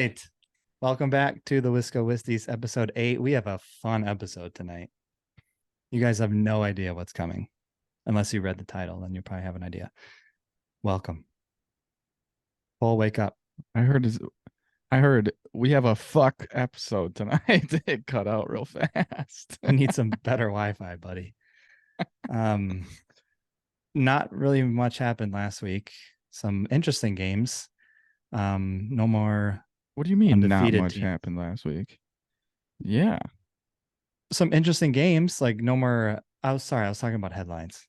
right. Welcome back to the Wisco Sibbies episode 8. We have a fun episode tonight. You guys have no idea what's coming. Unless you read the title, then you probably have an idea. Welcome. Paul, wake up. I heard we have a fuck episode tonight. It cut out real fast. You need some better Wi-Fi, buddy. Not really much happened last week. Some interesting games. No more What do you mean not undefeated much teams. happened last week? Yeah. Some interesting games, like no more. I was talking about headlines.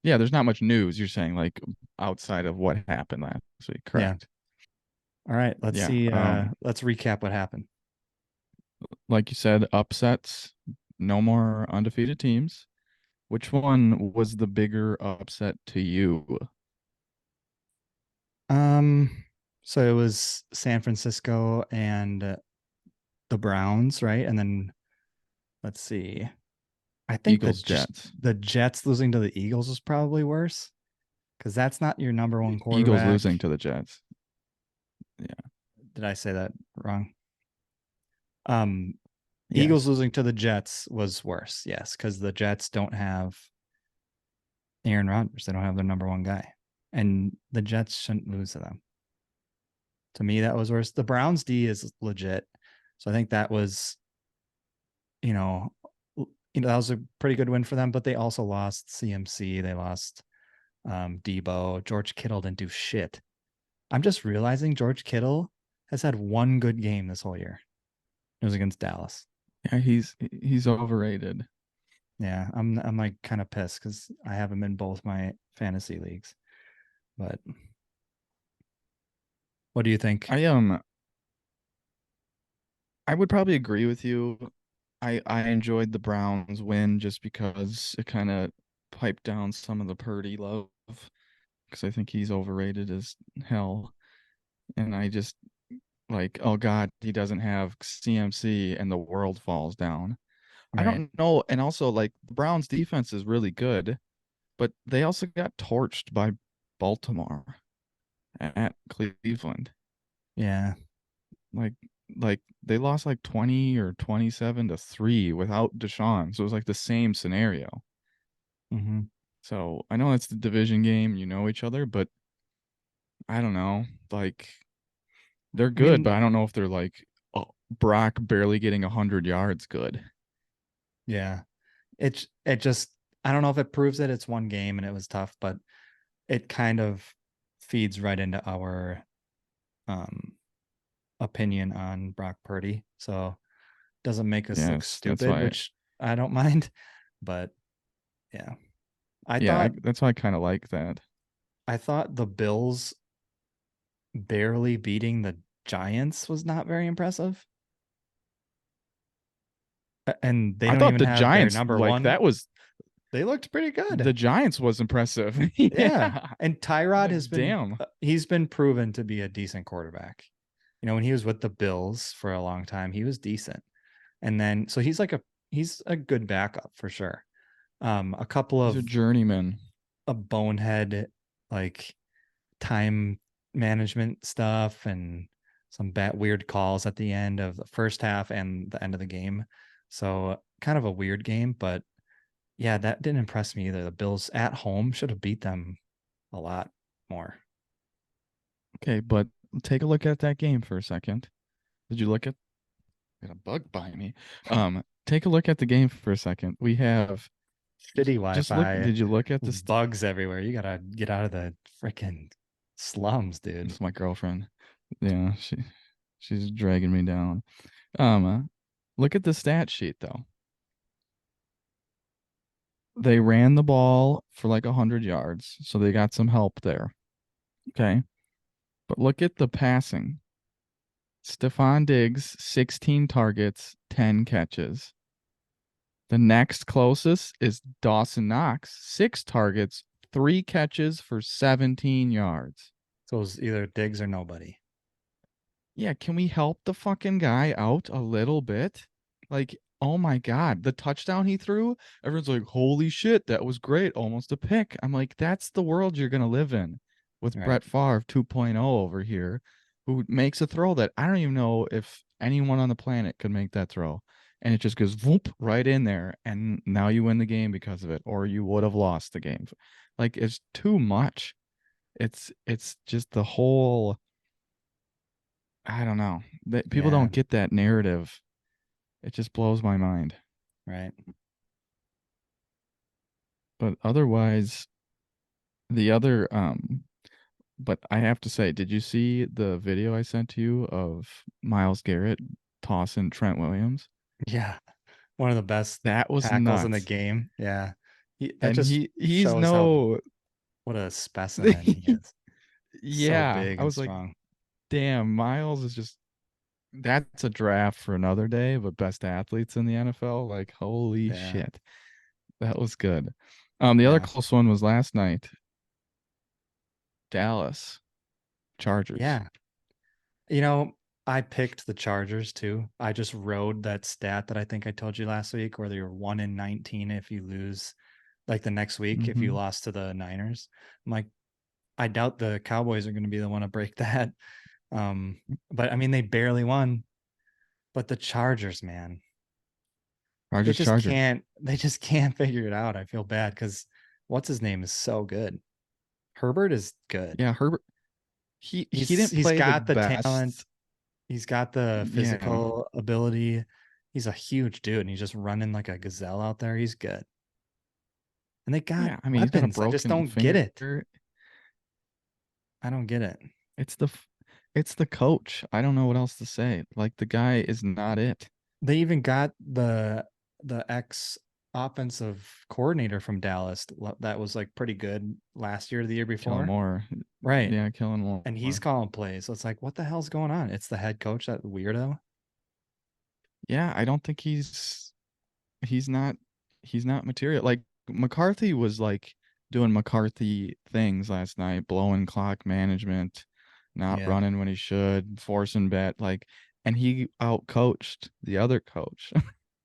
Yeah, there's not much news, you're saying, like outside of what happened last week, Yeah. correct? All right. Let's Yeah. see. Let's recap what happened. Like you said, upsets, no more undefeated teams. Which one was the bigger upset to you? Um, so it was San Francisco and the Browns, right? And then let's see. I think Eagles, Jets. the Jets losing to the Eagles was probably worse because that's not your number one Eagles quarterback. losing to the Jets. Yeah. Did I say that wrong? Um, Eagles Yes. losing to the Jets was worse, yes, because the Jets don't have Aaron Rodgers. They don't have their number one guy, and the Jets shouldn't lose to them. To me, that was worse. The Browns D is legit, so I think that was, you know, that was a pretty good win for them. But they also lost CMC. They lost Debo. George Kittle didn't do shit. I'm just realizing George Kittle has had one good game this whole year. It was against Dallas. Yeah, he's overrated. Yeah, I'm like kind of pissed because I have him in both my fantasy leagues. But what do you think? I would probably agree with you. I enjoyed the Browns win just because it kind of piped down some of the Purdy love because I think he's overrated as hell. And I just like, oh God, he doesn't have CMC and the world falls down. I Right. don't know. And also, like, the Browns defense is really good, but they also got torched by Baltimore at Cleveland. Yeah. Like like they lost like 20 or 27-3 without Deshaun. So it was like the same scenario. Mm-hmm. So I know it's the division game, you know each other, but I don't know. Like they're I good, mean, but I don't know if they're like Brock barely getting 100 yards good. yeah. It just I don't know if it proves it. It's one game and it was tough, but it kind of feeds right into our um opinion on Brock Purdy. So doesn't make us look Yes, that's stupid, why. which I don't mind. But yeah. I Yeah, thought that's why I kind of like that. I thought the Bills barely beating the Giants was not very impressive. And they I don't thought even the have their Giants number like one. that was They looked pretty the good. Giants was impressive. Yeah. Yeah. And Tyrod Like has been damn. he's been proven to be a decent quarterback. When he was with the Bills for a long time, he was decent. And then so he's a good backup for sure. A couple He's a of journeyman. a bonehead like time management stuff and some bad weird calls at the end of the first half and the end of the game. So kind of a weird game, but yeah, that didn't impress me either. The Bills at home should have beat them a lot more. Okay, but take a look at that game for a second. Did you look at got a bug by me? Take a look at the game for a second. We have Shitty just look. Wi-Fi, Did you look at this? bugs everywhere. You gotta get out of the freaking slums, dude. It's my girlfriend. Yeah, she's dragging me down. Um, uh, Look at the stat sheet though. They ran the ball for like 100 yards, so they got some help there. Okay, but look at the passing. Stephon Diggs, 16 targets, 10 catches. The next closest is Dawson Knox, 6 targets, 3 catches for 17 yards. So it was either Diggs or nobody. Yeah, can we help the fucking guy out a little bit? Like, oh my God, the touchdown he threw, everyone's like, holy shit, that was great, almost a pick. I'm like, that's the world you're going to live in with Right. Brett Favre 2.0 over here. who makes a throw that I don't even know if anyone on the planet could make that throw. And it just goes whoop right in there. And now you win the game because of it, or you would have lost the game. Like it's too much. It's just the whole, I don't know. That people Yeah, don't get that narrative. It just blows my mind. right. But otherwise, the other but I have to say, did you see the video I sent to you of Miles Garrett tossing Trent Williams? Yeah, one of the best That was tackles in the nuts. game. Yeah, that And just he's shows how no what a specimen he is. So yeah, big I and was like, strong. damn, Miles is just that's a draft for another day, but best athletes in the NFL, like holy Yeah, shit. That was good. The other yeah, close one was last night, Dallas Chargers. yeah. You know, I picked the Chargers too. I just rode that stat that I think I told you last week, where they were 1-19 if you lose, like the next week if you Mm-hmm. lost to the Niners. I'm like, I doubt the Cowboys are going to be the one to break that. Um, but I mean, they barely won. But the Chargers, man, they Chargers, just Chargers. can't. They just can't figure it out. I feel bad because what's his name is so good. Herbert is good. Yeah, Herbert. He didn't He's play the got the talent. best. He's got the Yeah. physical ability. He's a huge dude, and he's just running like a gazelle out there. He's good, and they got Yeah, I mean, he's got a weapons. I just broken don't get finger. it. I don't get it. It's the it's the coach. I don't know what else to say. Like the guy is not it. They even got the ex offensive coordinator from Dallas that was like pretty good last year or the year Kellen before. Moore. Right. Yeah, Kellen And he's Moore. calling plays. So it's like, what the hell's going on? It's the head coach, that weirdo. Yeah, I don't think he's not he's not material. Like McCarthy was like doing McCarthy things last night, blowing clock management, not Yeah. running when he should, forcing bet, like, and he outcoached the other coach.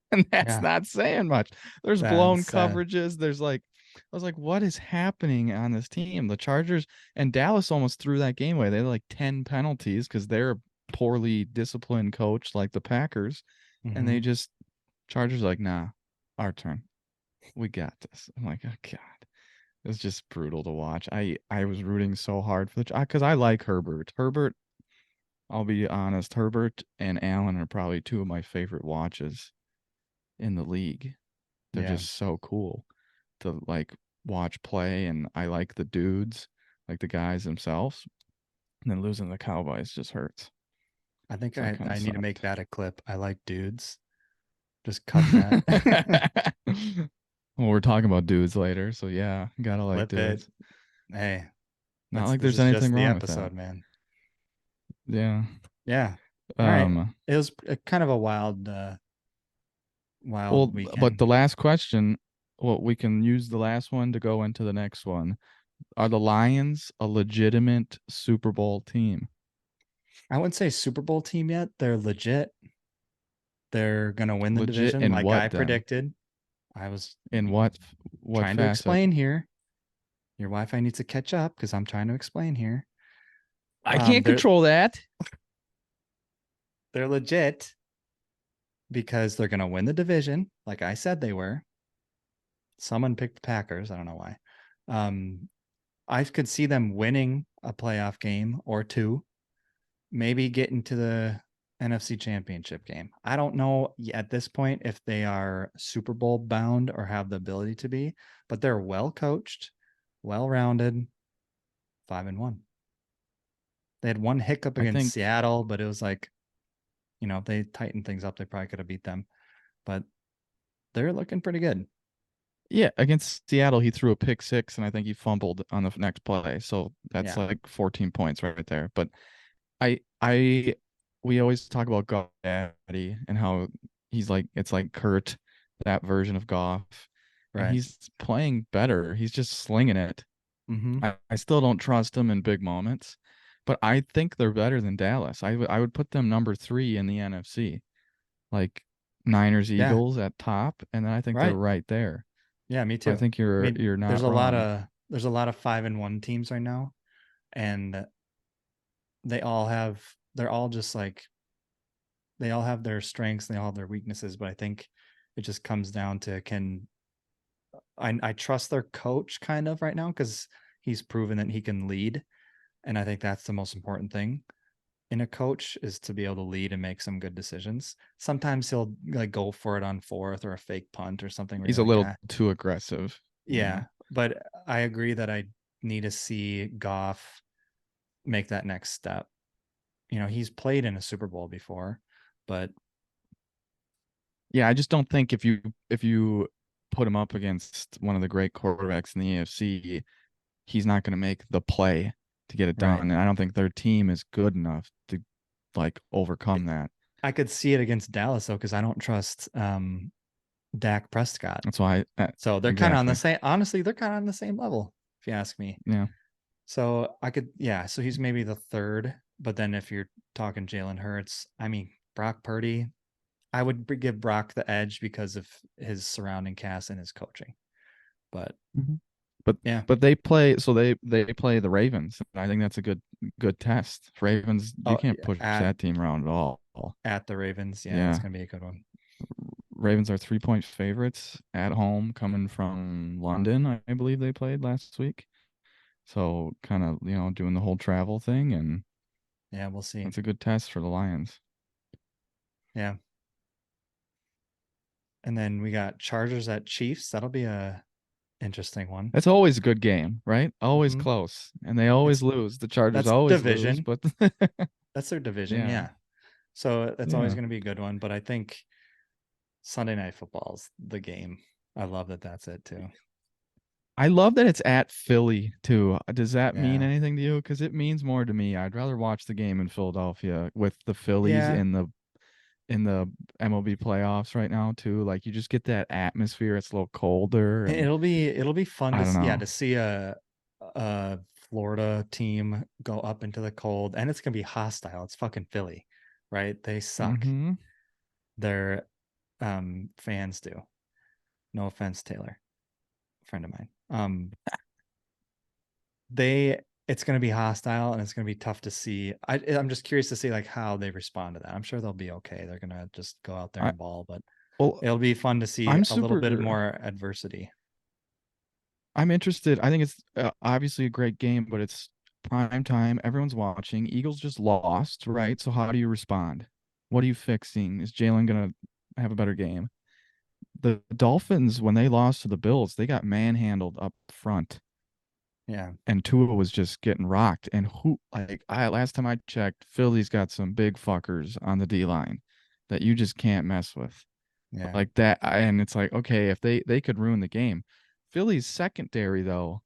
And that's Yeah. not saying much. There's Sad, blown sad. coverages. There's like, I was like, what is happening on this team? The Chargers and Dallas almost threw that game away. They had like 10 penalties because they're a poorly disciplined coach like the Packers. And Hmm. they just, Chargers like, nah, our turn. We got this. I'm like, oh God. It's just brutal to watch. I was rooting so hard for the because I like Herbert. Herbert, I'll be honest, Herbert and Allen are probably two of my favorite watches in the league. They're Yeah. just so cool to like watch play, and I like the dudes, like the guys themselves. And then losing the Cowboys just hurts. I think So that kind of I need to make sucked. that a clip. I like dudes. Just cut that. Well, we're talking about dudes later, so yeah, gotta like Clip it. dudes. Hey, Not that's like this there's is anything just the wrong with that. episode, man. Yeah. Yeah. All right. Um. It was kind of a wild Well, but weekend. the last question, well, we can use the last one to go into the next one. Are the Lions a legitimate Super Bowl team? I wouldn't say Super Bowl team yet. They're legit. They're gonna win the Legit division in like I what then? predicted. I was In what trying to facet? explain here. Your Wi-Fi needs to catch up because I'm trying to explain here. I can't They're control that. they're legit because they're gonna win the division, like I said they were. Someone picked the Packers. I don't know why. Um, I could see them winning a playoff game or two, maybe getting to the NFC Championship game. I don't know at this point if they are Super Bowl bound or have the ability to be, but they're well coached, well rounded, 5-1. They had one hiccup I against think, Seattle, but it was like, if they tightened things up, they probably could have beat them. But they're looking pretty good. yeah, against Seattle, he threw a pick six, and I think he fumbled on the next play. So that's Yeah. like 14 points right there. But I, we always talk about Goff Daddy and how he's like, it's like Kurt, that version of Goff, and Right. he's playing better. He's just slinging it. Mm-hmm. I still don't trust him in big moments, but I think they're better than Dallas. I would put them number three in the NFC, like Niners, Yeah. Eagles at top, and then I think they're Right. right there. Yeah, me So I too. think I mean, you're there's not a lot wrong. of there's a lot of 5-1 teams right now, and they're all just like they all have their strengths, they all have their weaknesses, but I think it just comes down to can I trust their coach kind of right now because he's proven that he can lead, and I think that's the most important thing in a coach is to be able to lead and make some good decisions. Sometimes he'll like go for it on fourth or a fake punt or something where He's you're a like, little ah, too aggressive. Yeah. yeah. But I agree that I need to see Goff make that next step. You know, he's played in a Super Bowl before, but Yeah, I just don't think if you put him up against one of the great quarterbacks in the AFC, he's not going to make the play to get it right. done. And I don't think their team is good enough to like overcome that. I could see it against Dallas though, because I don't trust Dak Prescott. That's why So they're kind of on the exactly. same. Honestly, they're kind of on the same level, if you ask me. Yeah. So I could, yeah. So he's maybe the third, but then if you're talking Jalen Hurts, I mean Brock Purdy, I would give Brock the edge because of his surrounding cast and his coaching. But Mhm. But yeah, but they play the Ravens. I think that's a good test. Ravens, you oh, can't push at that team around at all. at the Ravens, yeah, that's Yeah. gonna be a good one. Ravens are 3-point favorites at home coming from London, I believe they played last week. So kind of, doing the whole travel thing, and Yeah, we'll see. that's a good test for the Lions. Yeah, and then we got Chargers at Chiefs. That'll be a interesting one. It's always a good game, right? Always Hmm. close. And they always It's lose. The Chargers that's always lose, division. but That's their division. yeah. Yeah, so that's always Yeah. going to be a good one. But I think Sunday Night Football's the game. I love that that's it too. I love that it's at Philly too. Does that mean Yeah. anything to you? Because it means more to me. I'd rather watch the game in Philadelphia with the Phillies Yeah. in the MLB playoffs right now too. Like you just get that atmosphere. It's a little colder, and It'll be fun I to don't yeah, know. to see a Florida team go up into the cold and it's gonna be hostile. It's fucking Philly, right? They suck. Mm-hmm. Their fans do. No offense, Taylor, friend of mine. They it's gonna be hostile and it's gonna be tough to see. I'm just curious to see like how they respond to that. I'm sure they'll be okay. They're gonna just go out there I and ball, but well, it'll be fun to see I'm a little bit super. more adversity. I'm interested. I think it's obviously a great game, but it's prime time. Everyone's watching. Eagles just lost, right? So how do you respond? What are you fixing? Is Jalen gonna have a better game? The Dolphins, when they lost to the Bills, they got manhandled up front, Yeah. and Tua was just getting rocked. And who, like, I last time I checked, Philly's got some big fuckers on the D line that you just can't mess with Yeah. like that. And it's like, okay, if they could ruin the game. Philly's secondary though,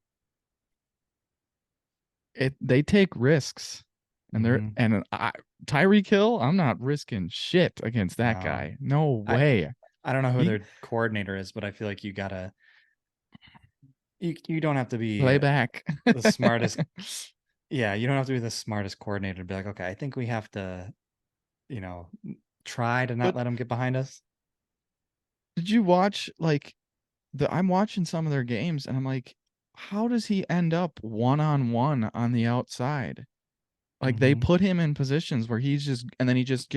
they take risks, and they're Hmm. and Tyreek Hill, I'm not risking shit against that No. guy. No I way. I don't know who He their coordinator is, but I feel like you don't have to be play back. the smartest. Yeah, you don't have to be the smartest coordinator to be like, okay, I think we have to, you know, try to not But let them get behind us. did you watch like I'm watching some of their games, and I'm like, how does he end up one-on-one on the outside? Like they Hmm. put him in positions where he's just, and then he just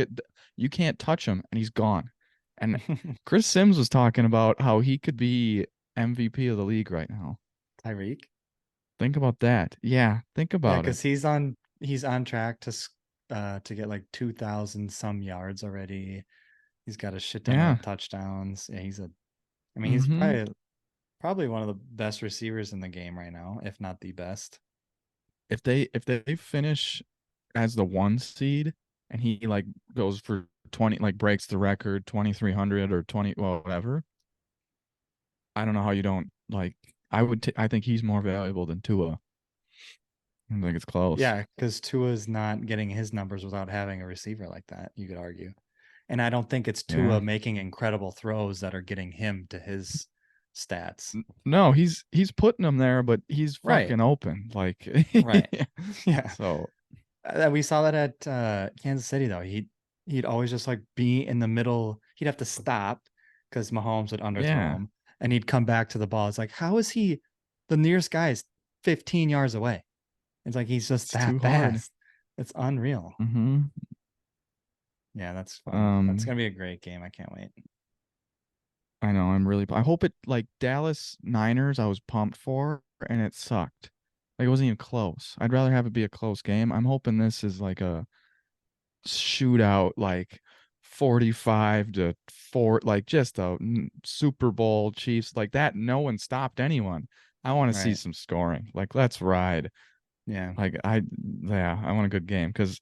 you can't touch him and he's gone. And Chris Sims was talking about how he could be MVP of the league right now. Tyreek. Think about that. Yeah, think Yeah, about it. because he's on track to get like 2,000 some yards already. He's got a shit ton Yeah. of touchdowns. Yeah, I mean, he's Mm-hmm. probably one of the best receivers in the game right now, if not the best. If they finish as the 1 seed and he like goes for 20, like breaks the record 2,300 or 20, well, whatever. I don't know how you don't like. I think he's more valuable than Tua. I don't think it's close. Yeah, because Tua's not getting his numbers without having a receiver like that, you could argue. And I don't think it's Yeah. Tua making incredible throws that are getting him to his stats. No, he's putting them there, but he's Right, fucking open. Like, right. Yeah. so We saw that at Kansas City though. He'd always just like be in the middle. He'd have to stop because Mahomes would underthrow yeah, him, and he'd come back to the ball. It's like, how is he the nearest guy is 15 yards away? It's like he's just it's that too hard. fast. It's unreal. Mm-hmm. Yeah, that's fun. That's Um, gonna be a great game. I can't wait. I know. I hope it like Dallas Niners. I was pumped for, and it sucked. Like it wasn't even close. I'd rather have it be a close game. I'm hoping this is like a shootout, like 45-4, like just a Super Bowl Chiefs like that. No one stopped anyone. I want to see Right. some scoring. Like let's ride. Yeah. Like yeah, I want a good game because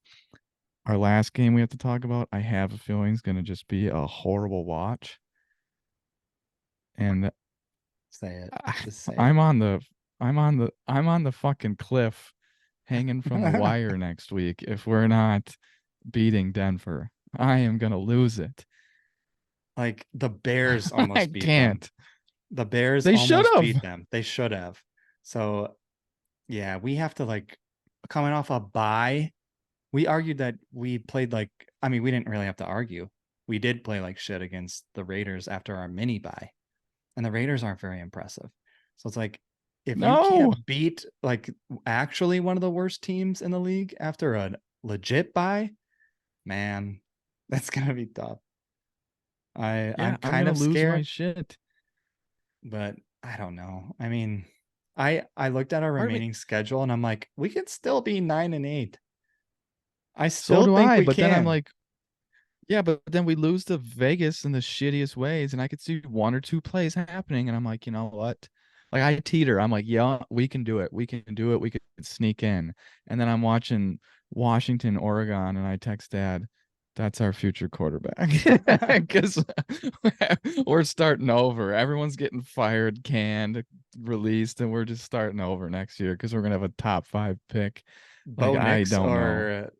our last game we have to talk about, I have a feeling is going to just be a horrible watch. And Say it. I, Just say it. I'm on the I'm on the fucking cliff hanging from the wire next week if we're not beating Denver. I am going to lose it. Like the Bears I almost beat them. can't. The Bears They should almost beat have. them. They should have. So yeah, we have to like coming off a bye. We argued that we played like I mean, we didn't really have to argue. We did play like shit against the Raiders after our mini bye. And the Raiders aren't very impressive. So it's like if you No. can't beat like actually one of the worst teams in the league after a legit bye, man, that's gonna be tough. I'm Yeah, I'm kind going of to lose my scared, shit. but I don't know. I mean, I looked at our Part of me, remaining schedule and I'm like, we could still be 9-8. I so still do think I, we but then I'm can. like, yeah, but then we lose to Vegas in the shittiest ways, and I could see one or two plays happening, and I'm like, you know what? Like I teeter. I'm like, yeah, we can do it. We can do it. We could sneak in. And then I'm watching Washington, Oregon, and I text Dad, that's our future quarterback. Because we're starting over. Everyone's getting fired, canned, released, and we're just starting over next year because we're gonna have a top 5 pick. Like Bo I Nix don't know. or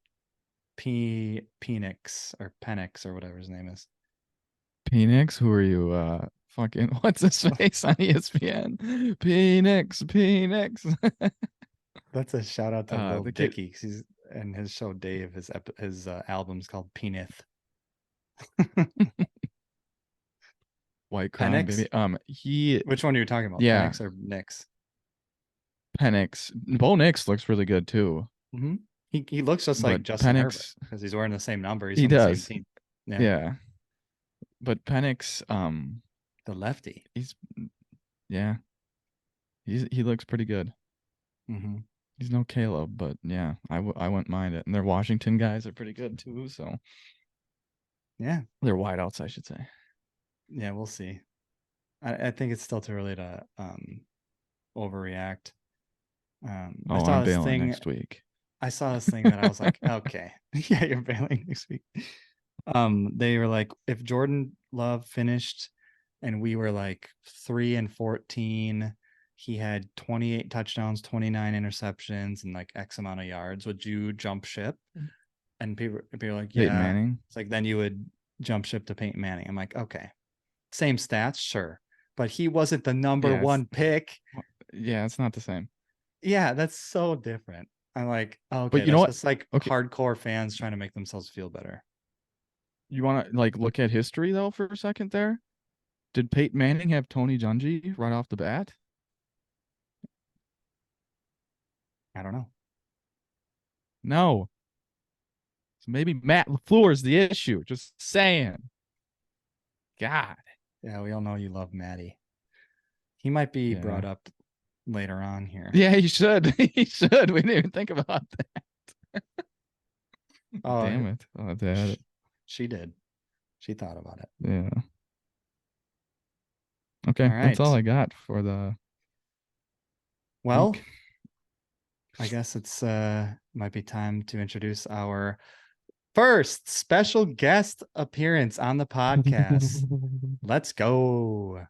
Penix or Penix or whatever his name is. Penix, who are you? Fucking what's his face on ESPN? Penix, Penix. That's a shout out to Lil The kid, Dicky 'cause he's and his show Dave. His album's called Penith. White Crown, Penix. baby. He, Which one are you talking about? yeah, Penix or Nix? Penix. Bo Nix looks really good too, Mm-hmm. He looks just but like Justin Herbert Penix, because he's wearing the same number. He's he from the same does, team. Yeah, yeah. But Penix, the lefty. he's, yeah, he looks pretty good. Mm-hmm. He's no Caleb, but yeah, I wouldn't mind it. And their Washington guys are pretty good too, so Yeah, they're wideouts, I should say. yeah. We'll see. I think it's still too early to overreact. I Oh, saw I'm this bailing thing. next week. I saw this thing that I was like, okay, yeah, you're bailing next week. They were like, if Jordan Love finished and we were like 3-14, he had 28 touchdowns, 29 interceptions, and like X amount of yards, would you jump ship? And people are like, Peyton yeah. Manning. It's like then you would jump ship to Peyton Manning. I'm like, okay, same stats, sure. But he wasn't the number Yeah, one pick. yeah, it's not the same. Yeah, that's so different. I'm like, But okay, you know that's what? just like Okay, hardcore fans trying to make themselves feel better. you want to like look at history though for a second there? Did Peyton Manning have Tony Dungy right off the bat? I don't know. No. So maybe Matt LaFleur is the issue. Just saying. God. Yeah, we all know you love Maddie. He might be Yeah. brought up later on here. Yeah, he should. He should. We didn't even think about that. Oh, Damn it. Oh, dad. she did. She thought about it. Yeah. All Okay, that's all right. I got for the Well, week. I guess it's might be time to introduce our first special guest appearance on the podcast. Let's go.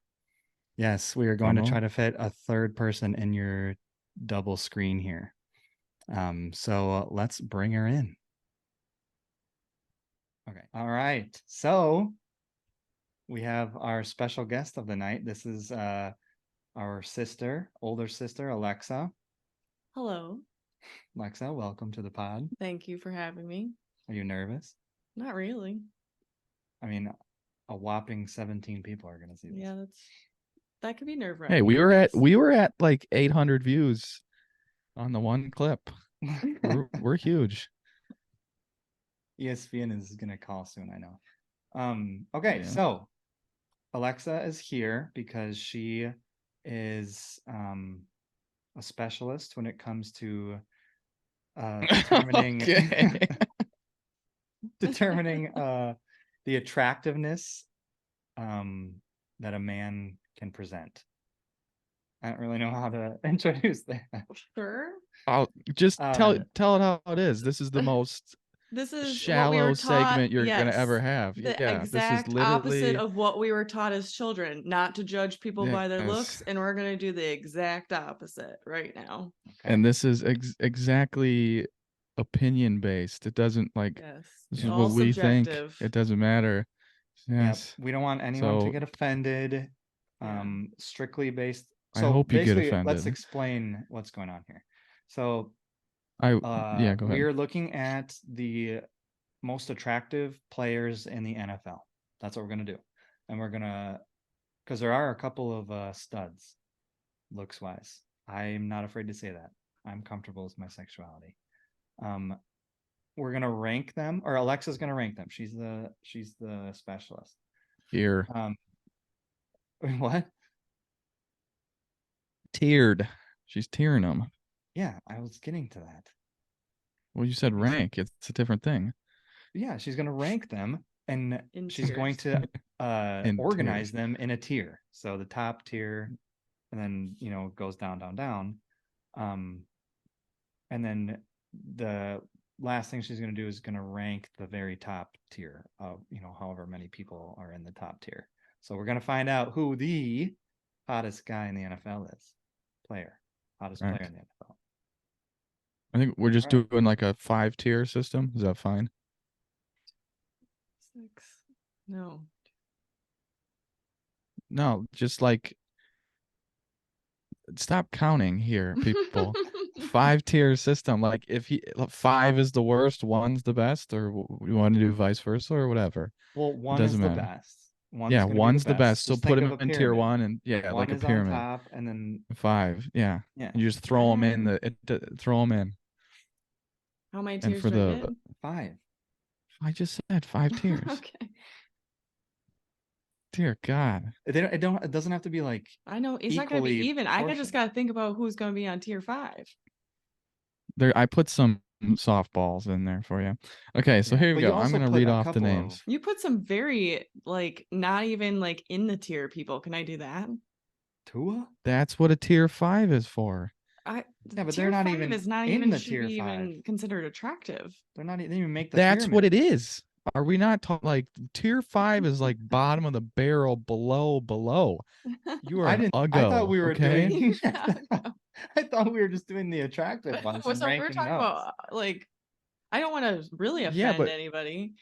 Yes, we are going Drum to roll. try to fit a third person in your double screen here. So let's bring her in. Okay. All right. So we have our special guest of the night. This is our sister, older sister, Alexa. Hello. Alexa, welcome to the pod. Thank you for having me. Are you nervous? Not really. I mean, a whopping 17 people are going to see this. Yeah, that could be nerve-wracking. Hey, we were at like 800 views on the one clip. We're huge. ESPN is gonna call soon, I know. Okay, Yeah. so Alexa is here because she is a specialist when it comes to determining Okay. determining the attractiveness that a man can present. I don't really know how to introduce that. Sure. I'll just tell Uh, it how it is. This is the most This is what we shallow were taught. segment you're gonna Yes. ever have. The Yeah, this is exact opposite literally of what we were taught as children, not to judge people by their looks. yes. And we're going to do the exact opposite right now. okay. And this is exactly opinion based. It doesn't like Yes. this is All what we think. subjective. It doesn't matter. Yep. Yes. We don't want anyone to So get offended. Yeah. Strictly based. I So hope you get basically, let's offended. explain what's going on here. So yeah, go ahead. we're looking at the most attractive players in the NFL. That's what we're gonna do. And we're gonna because there are a couple of studs looks wise. I'm not afraid to say that. I'm comfortable with my sexuality. We're gonna rank them, or Alexa's gonna rank them. She's the specialist. Here. What? Tiered. She's tiering them. Yeah, I was getting to that. Well, you said rank. It's a different thing. Yeah, she's gonna rank them, and In she's going tiers. to In organize tiers. them in a tier. So the top tier, and then it goes down, down, down. And then the last thing she's going to do is going to rank the very top tier of however many people are in the top tier. So we're going to find out who the hottest guy in the NFL is. Hottest player in the NFL. I think we're just Alright. doing like a 5-tier system. Is that fine? 6. No. No, just like stop counting here, people. 5-tier system. Like if 5 is the worst, 1's the best, or you want to do vice versa or whatever. Well, one doesn't is the matter. best. Yeah, 1's the best. So Just put think them of a in tier pyramid. 1 and yeah, One like a is on pyramid. top, and then 5. Yeah. yeah, You just throw them in throw them in. How many And tiers for do I the get? 5. I just said 5 tiers. Okay. Dear God. It doesn't have to be like I know it's not going to be equally even. I just portioned. got to think about who's going to be on tier 5. There, I put some softballs in there for you. Okay, so Yeah, here but we you go. I'm also gonna put read a off the couple of- names. You put some very not even like in the tier people. Can I do that? Tua? That's what a tier 5 is for. Yeah, but tier they're not 5 even is not in even the should tier be 5. even considered attractive. They didn't even make the That's what pyramid. it is. Are we not talking like tier 5 is like bottom of the barrel below. You are an uggo. I thought we were okay? doing I thought we were just doing the attractive ones and So we're ranking talking those. about I don't want to really offend but anybody.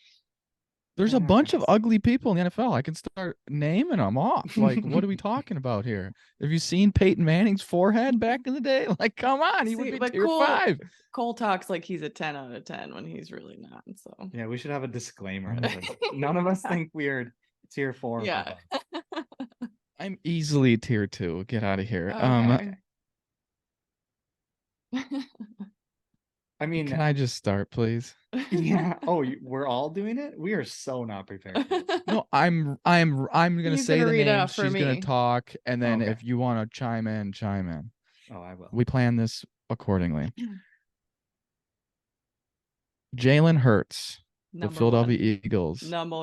There's They're a not bunch gonna of ugly people in the NFL. I can start naming them off. Like, what are we talking about here? Have you seen Peyton Manning's forehead back in the day? Like, come on, he would See, be but tier 5. Cole talks like he's a 10 out of 10 when he's really not. So Yeah, we should have a disclaimer. None of us think we're tier 4. yeah. I'm easily tier 2. Get out of here. Okay. I mean, Can I just start, please? yeah. Oh, we're all doing it? We are so not prepared. No, I'm gonna He's say gonna the read it name. out for She's gonna me. talk, and then Okay. if you want to chime in, chime in. Oh, I will. We plan this accordingly. Jalen Hurts, the Philadelphia Eagles.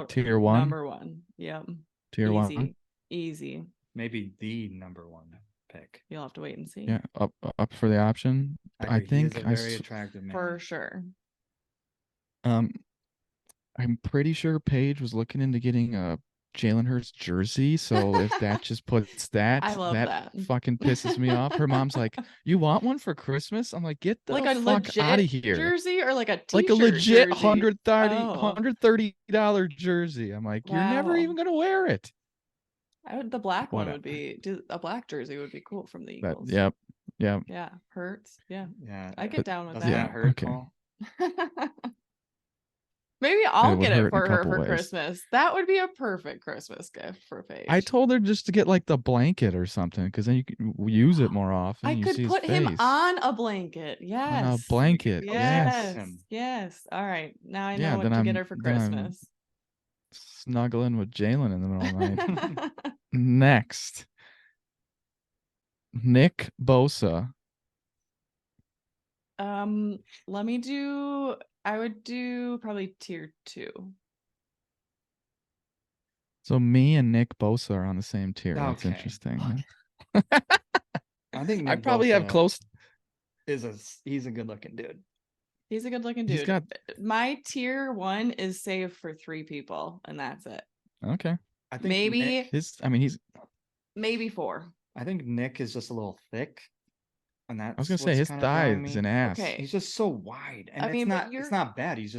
tier 1. Number 1. Yep. Tier Easy. 1. Easy. Maybe the number 1 pick. You'll have to wait and see. Yeah, up for the option. I agree. think He is a very attractive man. For sure. I'm pretty sure Paige was looking into getting a Jalen Hurts jersey. So if that just puts that, I love that. fucking pisses me off. Her mom's like, "You want one for Christmas?" I'm like, "Get the Like a fuck legit out of here!" jersey or like a t-shirt Like a legit jersey? $130 jersey. I'm like, you're never Wow. even gonna wear it. The black one Whatever. would be a black jersey would be cool from the Eagles. Yep. Yeah, Hurts. Yeah. Yeah. I get down with Doesn't that. that hurt, okay. Cole? Maybe I'll would get hurt it in a for her couple for ways. Christmas. That would be a perfect Christmas gift for Paige. I told her just to get like the blanket or something, because then you can use it more often. I You could see his put him face. on a blanket. Yes. On a blanket. Yes. Yes. Yes. All right. Now I Yeah, know what then to get I'm her for then I'm Christmas. snuggling with Jalen in the middle of the night. Next, Nick Bosa. Let me do. I would do probably tier 2. So me and Nick Bosa are on the same tier. That's Okay. interesting. I think I Nick probably have Bosa close. he's a good looking dude. He's a good looking dude. He's got My tier 1 is saved for 3 people, and that's it. okay. I think Maybe he's. maybe 4. I think Nick is just a little thick, and that's I was gonna say what's his kind of throwing thighs me. and ass. Okay. He's just so wide, and I mean, but it's not bad. He's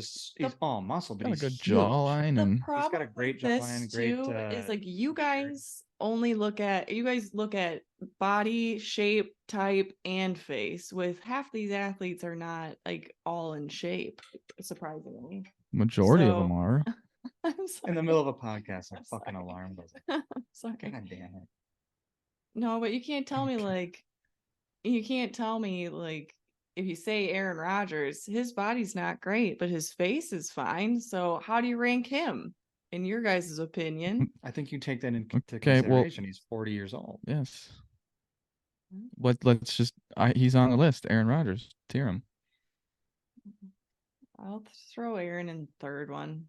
all muscle, but Got a he's good huge. jawline The and problem got a great with this jawline, great, too is like you figure. guys only look at body shape, type, and face. With half these athletes are not like all in shape, surprisingly. majority of them So- are. I'm In sorry. the middle of a podcast, I'm a fucking sorry. alarm goes. I'm sorry. God damn it! No, but you can't tell me Okay. if you say Aaron Rodgers, his body's not great, but his face is fine. So how do you rank him in your guys' opinion? I think you take that into Okay, well- consideration. He's 40 years old. Yes. Let's just. He's on the list. Aaron Rodgers. Tier him. I'll throw Aaron in third one.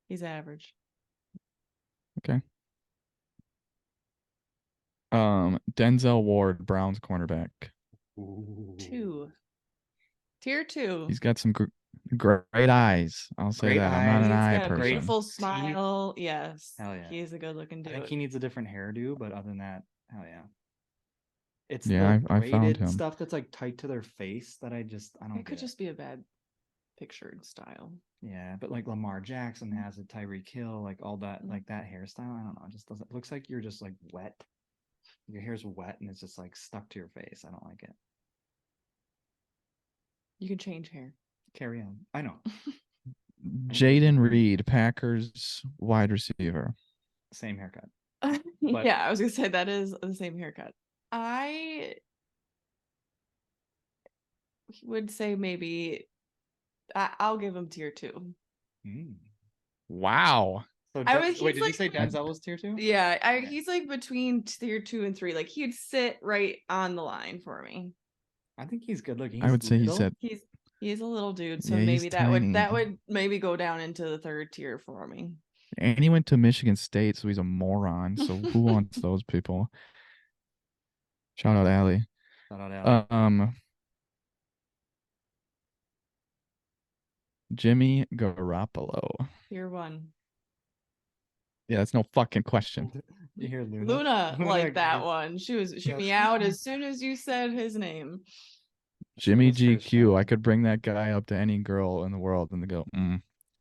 He's average. Okay. Denzel Ward, Browns cornerback. 2. Tier 2. He's got some great eyes. I'll say Great that. I'm not an He's eye got a person. beautiful smile. Yes. Hell yeah. He's a good looking I dude. think he needs a different hairdo, but other than that, hell yeah. It's Yeah, the I found braided him. stuff that's like tight to their face that I don't. It could just be a bad pictured style. Yeah, but like Lamar Jackson has it, Tyreek Hill, like all that, like that hairstyle. I don't know. It just doesn't. It looks like you're just like wet. Your hair's wet and it's just like stuck to your face. I don't like it. You can change hair. Carry on. I know. Jaden Reed, Packers wide receiver. Same haircut. Yeah, I was gonna say that is the same haircut. I would say maybe I'll give him tier 2. Wow. So He's wait, did you like- say Denzel was tier 2? Yeah, Okay. he's like between tier 2 and 3. Like he'd sit right on the line for me. I think he's good looking. I would say he little. said He's a little dude, so Yeah, he's maybe that tiny. would maybe go down into the 3rd tier for me. And he went to Michigan State, so he's a moron. So who wants those people? Shout out Allie. Shout out Allie. Jimmy Garoppolo. Tier 1. Yeah, that's no fucking question. You hear Luna liked that gets- one. She Yeah. me out as soon as you said his name. Jimmy was her GQ. I show. could bring that guy up to any girl in the world and they go,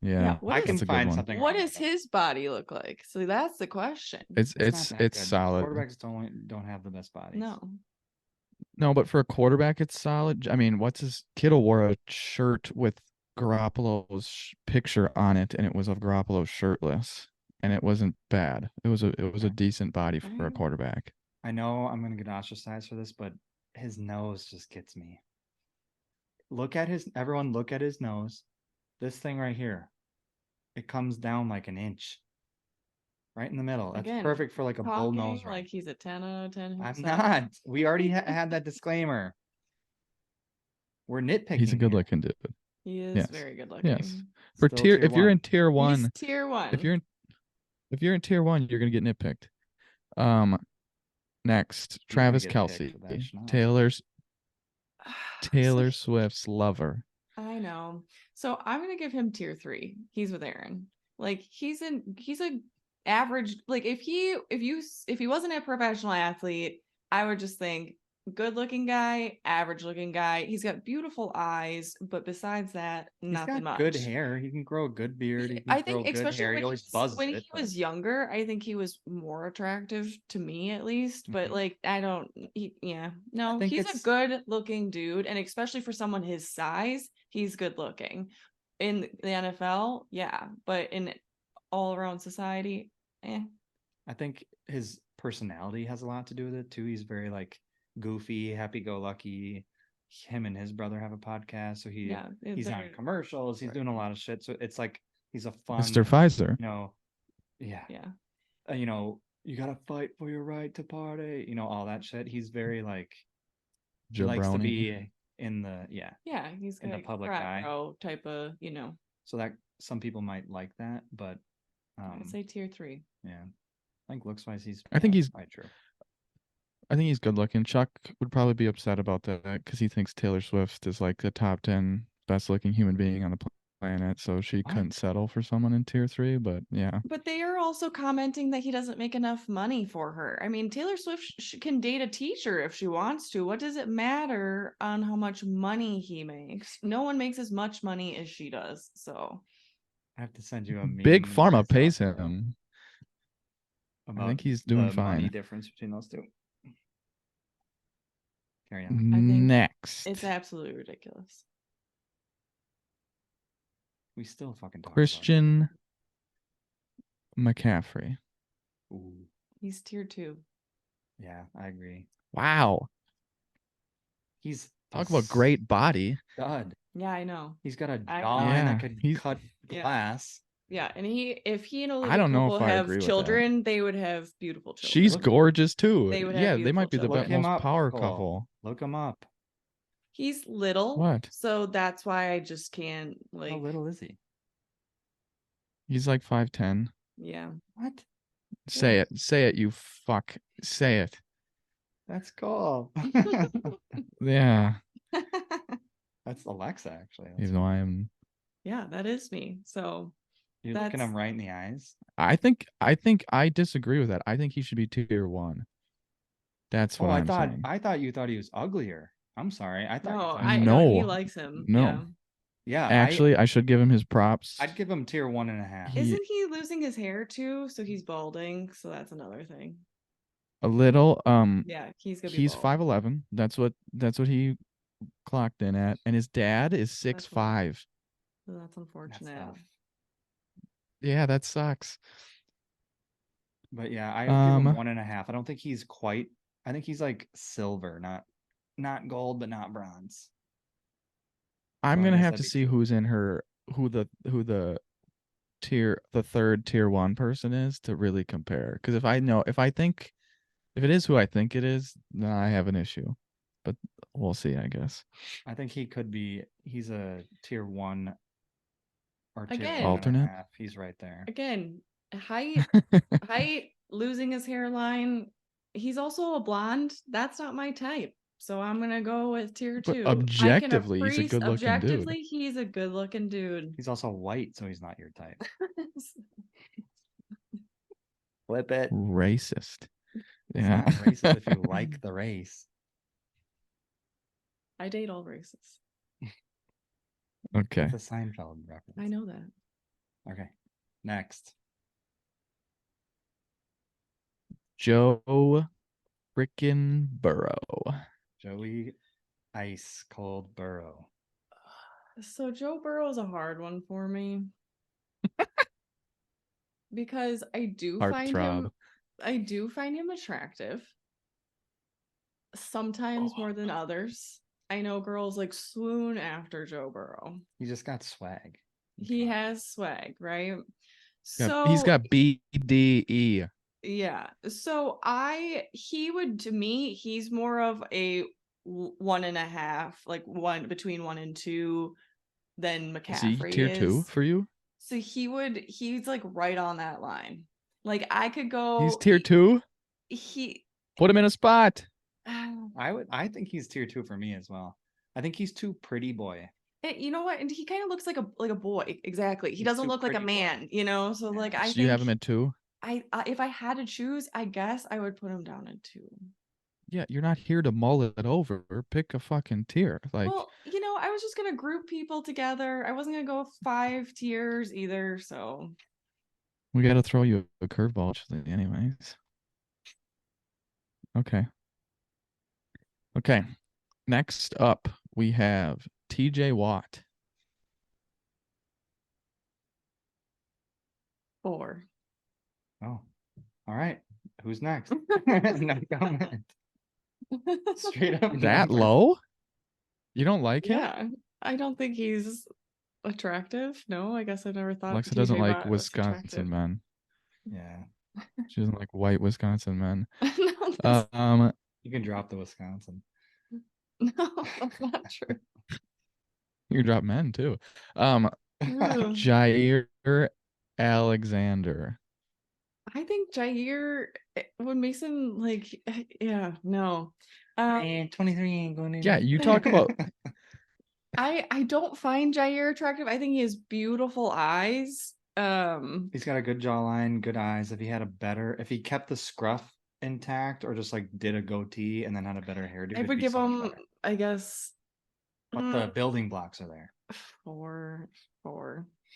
yeah, what I is- can that's a good find one. something. What wrong does with that. his body look like? So that's the question. It's not that good. solid. Quarterbacks don't have the best bodies. No, but for a quarterback, it's solid. I mean, Kittle wore a shirt with Garoppolo's picture on it, and it was of Garoppolo shirtless, and it wasn't bad. It was a decent body for a Alright. quarterback. I know I'm gonna get ostracized for this, but his nose just gets me. Everyone look at his nose. This thing right here. It comes down like an inch. Right in the middle. That's Again, perfect for like a bull Talking nose ring. like he's a 10 out of 10 I'm himself. not. We already had that disclaimer. We're nitpicking. He's a good here. looking dude. He is Yes. very good looking. Yes. For Still if you're in tier He's 1, tier 1. if you're in tier 1, you're gonna get nitpicked. Next, You're gonna Travis get Kelce, picked with that schnoz. Taylor So- Swift's lover. I know. So I'm gonna give him tier 3. He's with Aaron. Like he's a average. Like if he wasn't a professional athlete, I would just think good looking guy, average looking guy. He's got beautiful eyes, but besides that, He's nothing got much. good hair. He can grow a good beard. He can I grow think good especially hair. He when always buzzes when it. he was younger, I think he was more attractive to me at least. But Mhm. like I don't no, think he's a it's- good looking dude, and especially for someone his size, he's good looking. In the NFL, yeah, but in all around society, I think his personality has a lot to do with it too. He's very like goofy, happy-go-lucky. Him and his brother have a podcast, so yeah, he's on they're- commercials. He's doing a lot of shit. So it's like he's a fun, Mr. Pfizer. yeah, yeah. You gotta fight for your right to party. All that shit. He's very like he Joe likes to Brownie. be in the Yeah, he's in the like public frat eye. bro type of, So that some people might like that, but I'd say tier 3. yeah, I think looks wise he's. I think he's quite true. I think he's good looking. Chuck would probably be upset about that because he thinks Taylor Swift is like the top 10 best looking human being on the planet. So she couldn't What? settle for someone in tier 3. But yeah, But they are also commenting that he doesn't make enough money for her. I mean, Taylor Swift can date a teacher if she wants to. What does it matter on how much money he makes? No one makes as much money as she does. So I have to send you a meme. Big that I Pharma saw pays today him. about I think he's doing the money fine. difference between those two. Carry I on. think Next, it's absolutely ridiculous. We still fucking talk Christian McCaffrey. about it. Ooh, He's tier 2. yeah, I agree. Wow. He's Talk about great body. stud. Yeah, I know. He's got a I jawline Yeah, that could he's- cut Yeah. glass. Yeah, and if he and I Olivia don't know Culpo if I have agree with that. children, they would have beautiful children. She's Look- gorgeous too. They would have Yeah, they might be beautiful the Look children. him most up, power Cole. couple. Look him up. He's little. What? So that's why I just can't like. How little is he? He's like 5'10". Yeah. What? Say it. Say it, you fuck. Say it. That's cool. Yeah. That's Alexa, actually. That's Even though weird. I am. Yeah, that is me. So You're looking that's- him right in the eyes. I think I disagree with that. I think he should be tier 1. That's what I'm saying. I thought you thought he was uglier. I'm sorry. I thought you no, thought I he was know he No. likes him. No. Yeah, Actually, I should give him his props. I'd give him tier 1.5. He- Isn't he losing his hair too? So he's balding. So that's another thing. A little. Yeah, he's gonna be He's bald. 5'11". That's what he clocked in at, and his dad is That's 6'5". So that's That's unfortunate. tough. Yeah, that sucks. But yeah, I give him 1.5. I don't think he's quite. I think he's like silver, not gold, but not bronze. I'm So I gonna guess have that'd to be see two. who's in her, who the third tier 1 person is to really compare. Because if it is who I think it is, then I have an issue. But we'll see, I guess. I think he could be. He's a tier 1 or tier Again. Alternate? 1.5. He's right there. Again, height, losing his hairline. He's also a blonde. That's not my type. So I'm gonna go with tier But 2. objectively, he's a good-looking dude. Objectively, he's a good looking dude. He's also white, so he's not your type. Flip it. Racist. It's Yeah. not racist if you like the race. I date all races. Okay. It's a Seinfeld reference. I know that. Okay. Next. Joe frickin' Burrow. Joey Ice Cold Burrow. So Joe Burrow is a hard one for me. Because I do Heartthrob. find him attractive. Sometimes more than others. I know girls like swoon after Joe Burrow. He just got swag. He has swag, right? Yeah, So he's got BDE. yeah. So to me, he's more of a 1.5, like one between 1 and 2 than Is he McCaffrey tier 2 is. for you? So he's like right on that line. Like I could go. He's tier 2? He. Put him in a spot. I think he's tier 2 for me as well. I think he's too pretty boy. You know what? And he kind of looks like a boy. Exactly. He He's doesn't too look like a pretty boy. man. You know. So Yeah. like So I you think have him at 2? I if I had to choose, I guess I would put him down at 2. Yeah, you're not here to mull it over. Pick a fucking tier. Like, Well, I was just gonna group people together. I wasn't gonna go 5 tiers either. So we got to throw you a curveball, actually, anyways. Okay. Okay. Next up, we have TJ Watt. 4. Oh, all right. Who's next? No comment. Straight up. That number. low? You don't like him? Yeah, I don't think he's attractive. No, I guess I never thought Alexa doesn't TJ like Watt was attractive. Wisconsin men. Yeah. She doesn't like white Wisconsin men. No, that's, You can drop the Wisconsin. no, that's not true. You can drop men too. Ugh. Jair Alexander. I think Jair, when Mason, yeah, no. And 23 ain't going in. Yeah, you talk about I don't find Jair attractive. I think he has beautiful eyes. He's got a good jawline, good eyes. If he kept the scruff intact or just like did a goatee and then had a better hairdo, I it'd would be give so much him, better. I guess, But the building blocks are there. 4.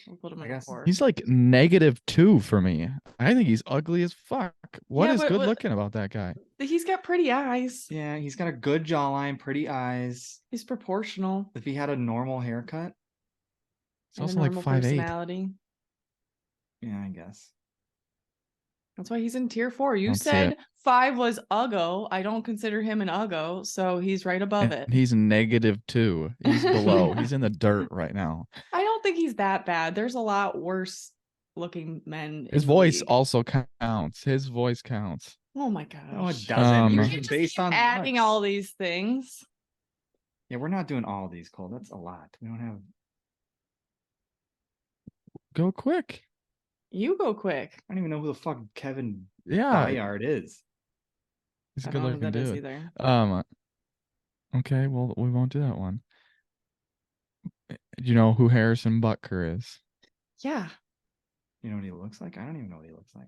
I'll put him I at guess 4. he's like -2 for me. I think he's ugly as fuck. What Yeah, is but good what- looking about that guy? He's got pretty eyes. Yeah, he's got a good jawline, pretty eyes. He's proportional. If he had a normal haircut, He's And also a like normal 5'8". personality. yeah, I guess. That's why he's in tier 4. You Don't see said it. 5 was Uggo. I don't consider him an Uggo, so he's right above And it. he's -2. He's below. He's in the dirt right now. I don't think he's that bad. There's a lot worse looking men. His in the voice league. also counts. His voice counts. Oh my gosh. No, it doesn't. You Um, can't just Based keep on adding looks. all these things. Yeah, we're not doing all these, Cole. That's a lot. We don't have. Go quick. You go quick. I don't even know who the fuck Kevin Yeah, Byard is. he's a I good don't know who looking that is dude. either. Okay, well, we won't do that one. Do you know who Harrison Butker is? Yeah. You know what he looks like? I don't even know what he looks like.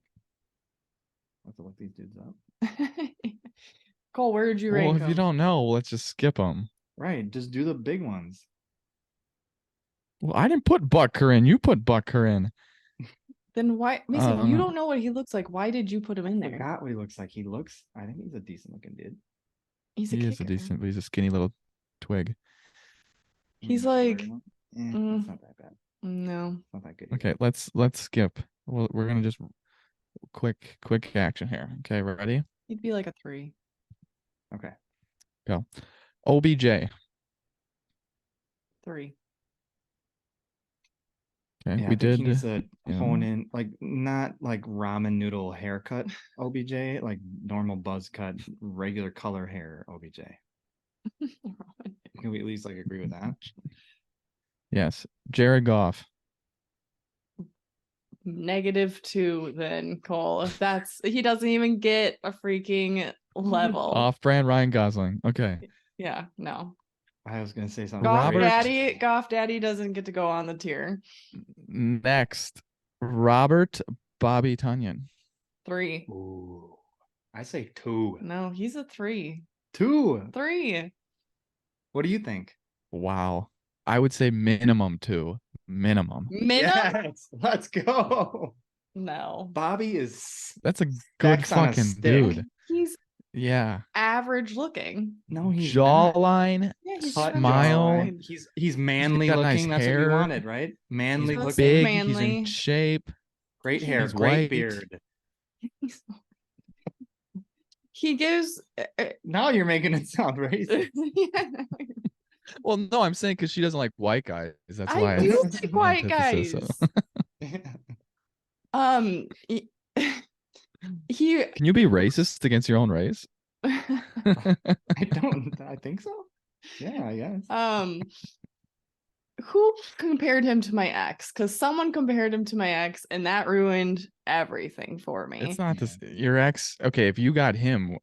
I'll have to look these dudes up. Cole, where did you Well, rank if you him? don't know, let's just skip them. Right, just do the big ones. Well, I didn't put Butker in. You put Butker in. Then why, Mason? You Um, don't know what he looks like. Why did you put him in I there? forgot what he looks like. I think he's a decent looking dude. He's a He kicker. is a decent, but he's a skinny little twig. He's Mm, like, sorry, mm, it's not that bad. no. It's not that good. Okay, either. let's skip. We're gonna just quick action here. Okay, ready? He'd be like a 3. Okay. Go. OBJ. 3. Okay, Yeah, we I think did. he needs to yeah. hone in, like not like ramen noodle haircut OBJ, like normal buzz cut, regular color hair OBJ. Can we at least like agree with that? Yes, Jared Goff. -2 then, Cole. If he doesn't even get a freaking level. Off-brand Ryan Gosling. Okay. Yeah, no. I was gonna say something. Goff Daddy doesn't get to go on the tier. Next, Robert Bobby Tunyon. 3. Ooh, I say 2. No, he's a 3. 2. 3. What do you think? Wow. I would say minimum 2. Minimum. Yes, let's go. No. Bobby is That's a good Sex on a fucking stick. dude. He's Yeah. average looking. no, he's not. Jawline. Yeah, he's Cut average smile. looking. He's manly got looking. nice That's what hair. you wanted, right? Manly He's looking, Big. manly. He's in shape. great hair, he's great white. beard. He gives. Now you're making it sound racist. Yeah. Well, no, I'm saying because she doesn't like white guys. That's I why. do it's like an white antithesis, guys. so. He Can you be racist against your own race? I think so. Yeah, I guess. Who compared him to my ex? Because someone compared him to my ex, and that ruined everything for me. It's not this. Your ex. Okay, if you got him,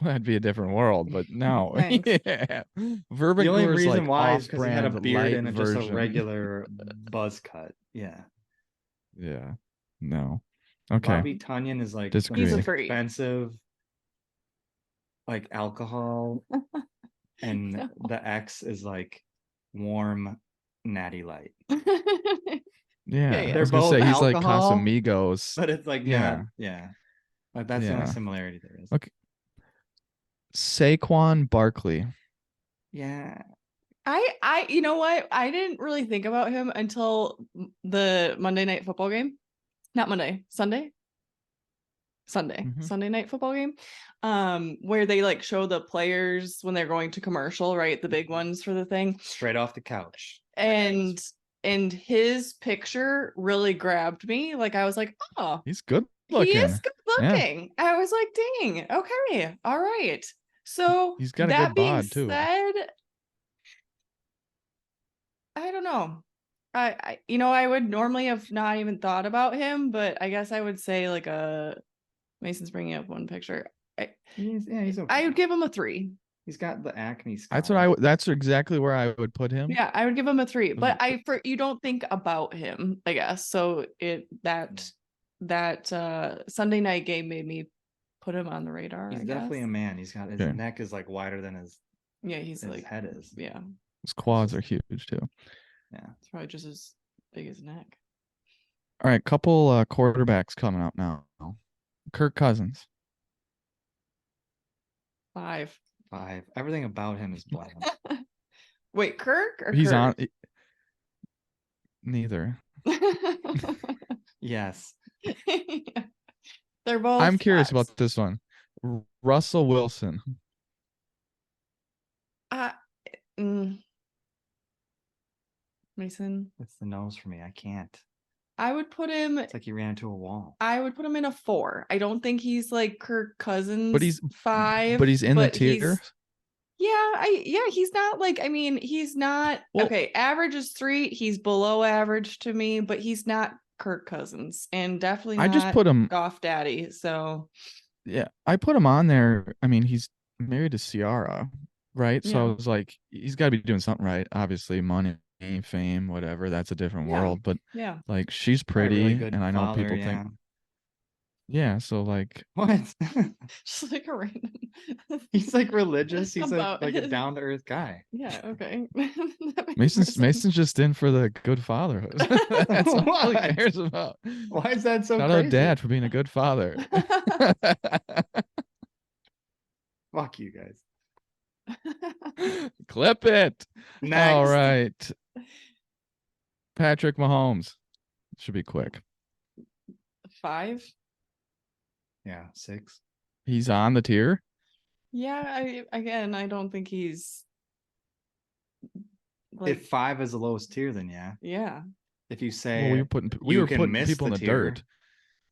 that'd be a different world. But no, Thanks. yeah. The only Verbigeur's reason like why is because he had a off-brand beard light and just a version. regular buzz cut. Yeah. Yeah. No. Okay. Bobby Tunyon is like Disagree. He's a some 3. expensive like alcohol, and No. the X is like warm Natty Light. Yeah, yeah. I They're was gonna both say he's like alcohol, Casamigos. but it's like Yeah, not. Yeah, like that's the only yeah. similarity there is. Okay. Saquon Barkley. Yeah, You know what? I didn't really think about him until the Monday Night Football game. Not Monday, Sunday. Mhm. Sunday night football game. Where they like show the players when they're going to commercial, right? The big ones for the thing. straight off the couch. And his picture really grabbed me. Like I was like, oh, He's good he looking. is good Yeah. looking. I was like, dang, okay, all right. So He's got a that good being bod too. said, I don't know. I would normally have not even thought about him, but I guess I would say like a Mason's bringing up one picture. He's okay. I would give him a 3. He's got the acne scar. That's what I. That's exactly where I would put him. Yeah, I would give him a 3. But Mhm. you don't think about him, I guess. So that Sunday night game made me put him on the radar. He's I definitely guess. a man. He's got his Okay. neck is like wider than his He's like head is. yeah. His quads are huge too. Yeah. It's probably just as big as neck. All right, couple quarterbacks coming up now. Kirk Cousins. 5. 5. Everything about him is bland. Wait, Kirk or He's Kurt? on. Neither. Yes. Yeah. They're both. I'm curious 5s. about this one. Russell Wilson. Mason. It's the nose for me. I can't. I would put him. It's like he ran into a wall. I would put him in a 4. I don't think he's like Kirk Cousins. But he's 5. But he's in the tier. He's not like. I mean, he's not. Well- okay, average is 3. He's below average to me, but he's not Kirk Cousins, and definitely not I just put him. Goff Daddy. So Yeah, I put him on there. I mean, he's married to Ciara, right? So I Yeah. was like, he's got to be doing something right. Obviously, money, fame, whatever. That's a different Yeah. world. But yeah, like, she's Probably a pretty, really good and I know father, people yeah. think, yeah. So like, What? just like a random. He's like religious. He's About like a his- down to earth guy. Yeah. Okay. That makes Mason's more sense. just in for the good fatherhood. That's all he What? cares about. Why is that so Shout crazy? out Dad for being a good father. Fuck you guys. Clip it. Next. All right. Patrick Mahomes. Should be quick. 5. Yeah, 6. He's on the tier. Yeah. I don't think he's. Like, If 5 is the lowest tier, then yeah. yeah. If you say Well, we were putting you can putting miss people in the the tier. dirt.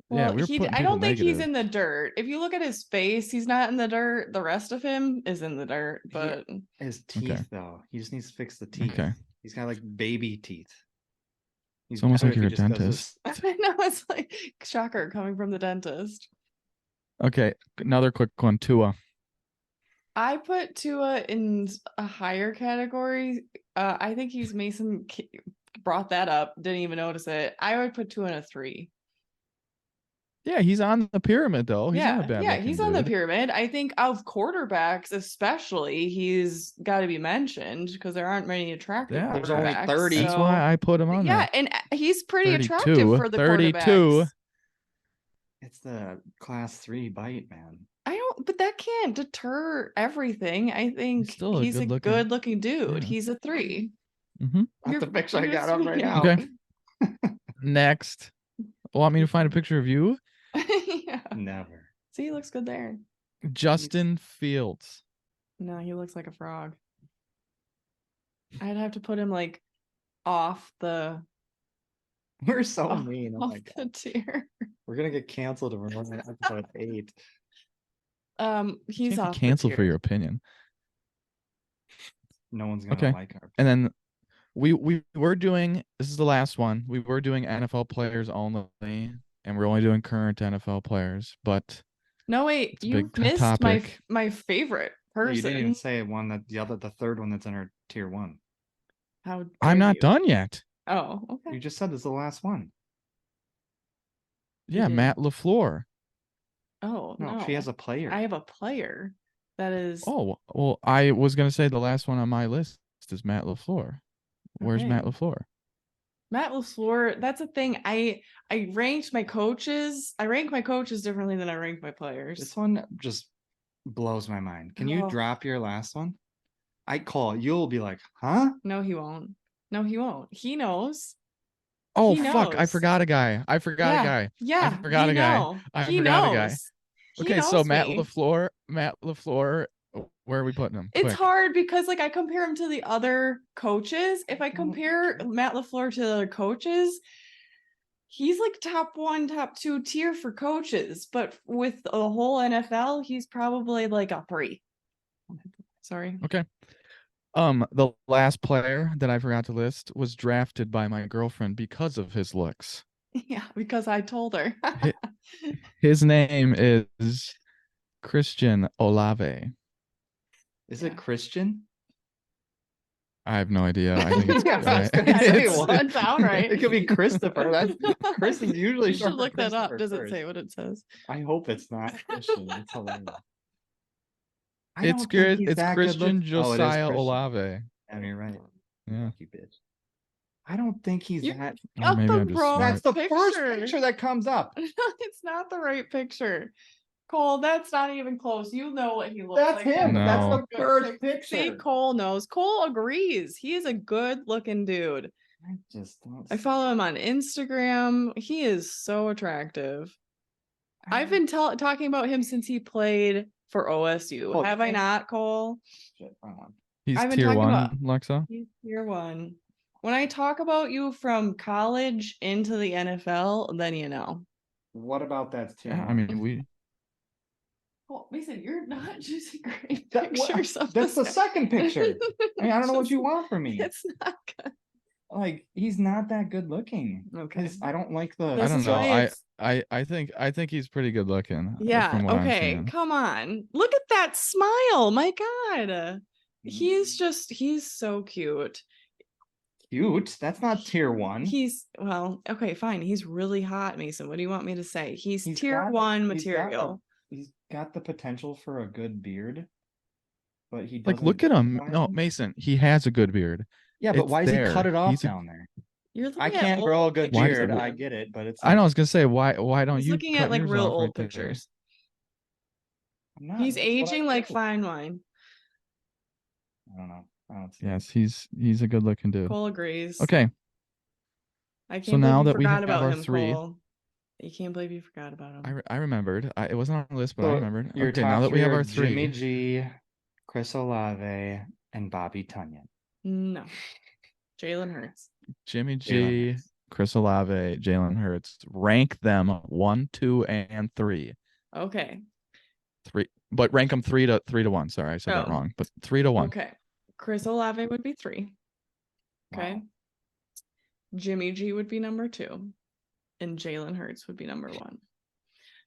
Yeah, Well, we were putting I people don't think he's negative. in the dirt. If you look at his face, he's not in the dirt. The rest of him is in the dirt. But His teeth, Okay. though, he just needs to fix the teeth. Okay. He's got like baby teeth. He's It's almost better like if you're he a just does dentist. I know it's like shocker coming from the dentist. Okay, another quick one. Tua. I put Tua in a higher category. I think he's Mason brought that up. Didn't even notice it. I would put Tua in a 3. Yeah, he's on the pyramid though. He's not a bad looking he's on the dude. pyramid. I think of quarterbacks, especially, he's got to be mentioned because there aren't many attractive. Yeah, There's only quarterbacks, 30. That's why I put him on Yeah, there. and he's pretty 32, attractive for the 32. quarterbacks. It's the class 3 bite, man. But that can't deter everything. I think He's still a he's a good-looking- good-looking dude. yeah. He's a 3. Mm-hmm. That's the picture I you're got up right sweet. now. Okay. Next. Want me to find a picture of you? Yeah. Never. See, he looks good there. Justin Fields. No, he looks like a frog. I'd have to put him like off the We're so mean. Oh off my the god. tier. We're gonna get canceled if we're on episode 8. He's Can't off be canceled the for tier. your opinion. No one's gonna Okay. like our And then we were doing, this is the last one. We were doing NFL players only, and we're only doing current NFL players. But No, wait, It's a you big missed topic. my favorite person. You didn't even say one that the third one that's in our tier 1. How I'm dare not you. done yet. Oh, okay. You just said this is the last one. Yeah, did. Matt LaFleur. Oh No, no, she has a player. I have a player. That is Oh, well, I was gonna say the last one on my list is Matt LaFleur. Where's Matt okay. LaFleur? Matt LaFleur, that's a thing. I ranked my coaches. I rank my coaches differently than I rank my players. This one just blows my mind. Can you Oh. drop your last one? I call. You'll be like, huh? No, he won't. No, he won't. He knows. Oh He fuck! I knows. forgot a guy. I forgot a Yeah. guy. I Yeah. forgot We a guy. know. I He forgot a guy. knows. He Okay, so knows Matt me. LaFleur. Matt LaFleur. Where are we putting him? It's Quick. hard because like I compare him to the other coaches. If I compare Matt LaFleur to the other coaches, he's like top 1, top 2 tier for coaches, but with the whole NFL, he's probably like a 3. Sorry. Okay. The last player that I forgot to list was drafted by my girlfriend because of his looks. Yeah, because I told her. His name is Christian Olave. Is it Christian? I have no idea. I think it's Yeah, I was gonna Yeah, say, it what? doesn't sound right. It could be Christopher. That's Chris is usually You short should for look that up. Christopher Does it first. say what it says? I hope it's not Christian. It's hilarious. I It's don't think good. he's It's that good Christian look- Oh, it is Josiah Christian. Olave. Yeah, you're right. Yeah. Lucky bitch. I don't think he's You- that. Or Got maybe the I'm just wrong smart. That's the first picture. picture that comes up. It's not the right picture. Cole, that's not even close. You know what he looks That's like. him. That's No. the Good first pic- See, picture. Cole knows. Cole agrees. He is a good looking dude. I just don't. I follow him on Instagram. He is so attractive. I've don't- been talking about him since he played for OSU. Oh, Have I thank- not, Cole? Shit, wrong one. He's I've been tier talking one, about- Lexa. He's tier 1. When I talk about you from college into the NFL, then you know. What about that tier Yeah, I one? mean we. Well, Mason, you're not choosing great That- what- pictures of that's the this second guy. picture. I mean, I don't know what you It's- want from me. It's not good. Like, he's not that good looking. Okay. I don't like the. I This don't is know. why it's- I think he's pretty good looking. Yeah. From what I'm Okay. seeing. Come on. Look at that smile. My God. He's so cute. Cute. That's not tier one. Well, okay, fine. He's really hot, Mason. What do you want me to say? He's He's tier got- 1 he's got material. He's got the potential for a good beard, but he Like, doesn't look at him. utilize No, it. Mason. He has a good beard. Yeah, but it's why does he cut there. it off He's a- down there? You're looking I at can't grow a old good Why- beard. I get it, but it's. I know. I was gonna say why don't He's you looking cut at like yours real off old right there? pictures. I'm not- He's that's what I aging like do. fine wine. I don't know. I don't see it. Yes, he's a good looking dude. Cole agrees. Okay, I can't so believe now you that we forgot have about our him, 3. Cole. You can't believe you forgot about him. I remembered. It wasn't on the list, but I So remembered. your Okay, top now that we have three are our 3. Jimmy G, Chris Olave, and Bobby Tunyon. No. Jalen Hurts. Jimmy Jalen G, Hurts. Chris Olave, Jalen Hurts. Rank them 1, 2, and 3. Okay. 3, but rank them 3 to 1. Sorry, I said that Oh. wrong. But 3 to 1. Okay. Chris Olave would be 3. Okay. Wow. Jimmy G would be number 2. And Jalen Hurts would be number 1.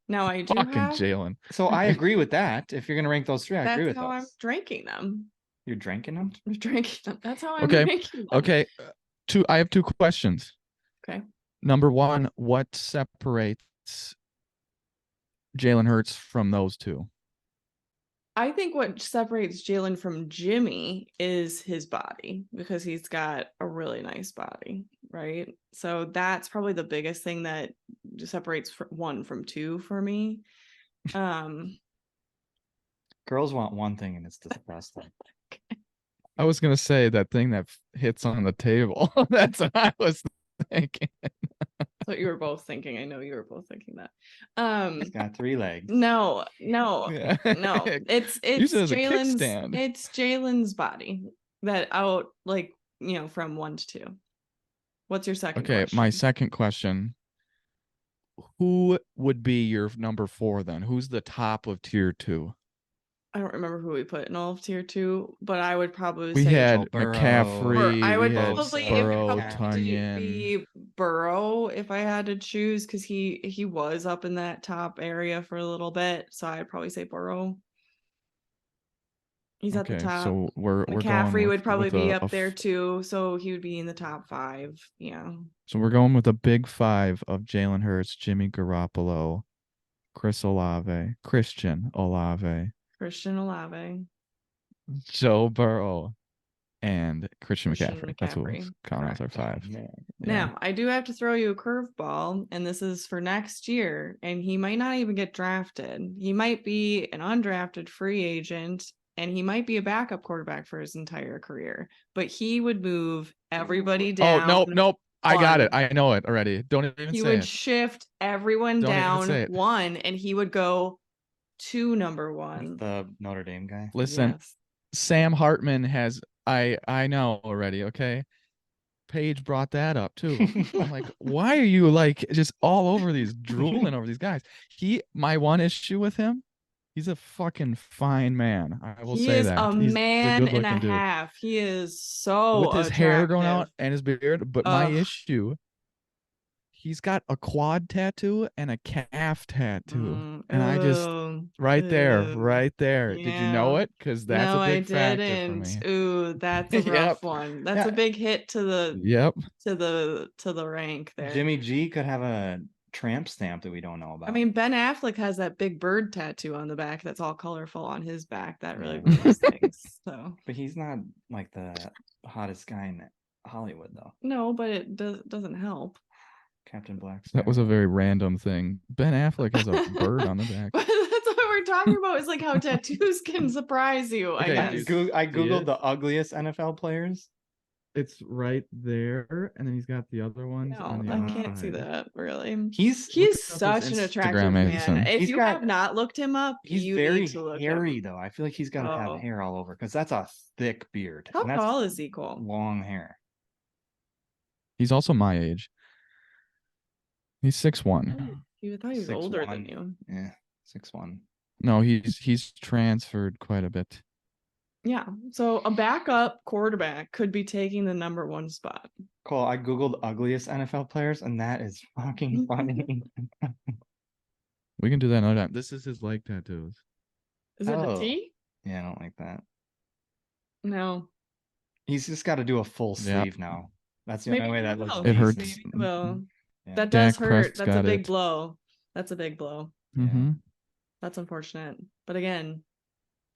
Now I do Fucking have Jalen. So I agree with that. If you're gonna rank those 3, I agree that's with how I'm those. drinking them. You're drinking them. I'm drinking them. That's how I'm Okay, drinking them. Okay, I have 2 questions. Okay. Number 1, what separates Jalen Hurts from those 2? I think what separates Jalen from Jimmy is his body, because he's got a really nice body, right? So that's probably the biggest thing that separates 1 from 2 for me. Girls want one thing, and it's disgusting. I was gonna say that thing that hits on the table. That's what I was thinking. That's what you were both thinking. I know you were both thinking that. He's got 3 legs. No, Yeah. no. It's Use it as a Jalen's kickstand. it's Jalen's body that out, like, from 1 to 2. What's your second Okay, question? my second question. Who would be your number 4 then? Who's the top of tier 2? I don't remember who we put in all of tier 2, but I would probably We say had Burrow. McCaffrey. I would we had probably Burrow, it would have to Tunyon. be Burrow if I had to choose, because he was up in that top area for a little bit, so I'd probably say Burrow. He's at the Okay, top. so we're McCaffrey going would probably with be a up f- there too, so he would be in the top 5. Yeah. So we're going with a big 5 of Jalen Hurts, Jimmy Garoppolo, Chris Olave, Christian Olave, Christian Olave. Joe Burrow, and Christian Christian McCaffrey. That's what McCaffrey. counting as our Correct. 5. Yeah. Now, I do have to throw you a curveball, and this is for next year, and he might not even get drafted. He might be an undrafted free agent, and he might be a backup quarterback for his entire career, but he would move everybody down. Oh, nope. I got it. one. I know it already. Don't even He say would it. shift everyone Don't even say down it. 1, and he would go to number 1. The Notre Dame guy. Listen, Yes. Sam Hartman has I know already, okay? Paige brought that up too. I'm like, why are you like just all over these, drooling over these guys? My one issue with him, he's a fucking fine man. I will He say is that. a He's man and a good-looking dude. half. He is so With his hair growing out attractive. and his beard. But my Ugh. issue, he's got a quad tattoo and a calf tattoo. And I just right there. Did you know Yeah. it? Because that's No, a big I factor for didn't. me. Ooh, that's a rough Yep. one. That's Yeah. a big hit to the Yep. to the rank there. Jimmy G could have a tramp stamp that we don't know about. I mean, Ben Affleck has that big bird tattoo on the back that's all colorful on his back. That really Yeah. ruins things. So but he's not like the hottest guy in Hollywood, though. no, but it doesn't help. Captain Black. That was a very random thing. Ben Affleck has a bird on the back. But that's what we're talking about. Is like how tattoos can surprise you. Okay, I I, guess. I See googled it? the ugliest NFL players. It's right there, and then he's got the other ones No, on the I other can't see side. that really. He's He's up his such an attractive Instagram, man. Mason. If He's you got- have not looked him up, he's you very need to look hairy him. though. I feel like he's got to Oh. have hair all over because that's a thick beard. How and that's tall is he, Cole? long hair. He's also my age. He's 6'1". You thought he was older than 6'1". you. Yeah, 6'1". No, he's transferred quite a bit. Yeah. So a backup quarterback could be taking the number 1 spot. Cole, I googled ugliest NFL players, and that is fucking funny. We can do that another time. This is his leg tattoos. Is it a Oh. T? Yeah, I don't like that. No. He's just got to do a full Yeah. sleeve now. That's the Maybe only way he that looks. will. It hurts. Maybe he will. Yeah. That does Dak hurt. Prescott's That's a got big it. blow. That's a big blow. Mm-hmm. That's unfortunate. But again,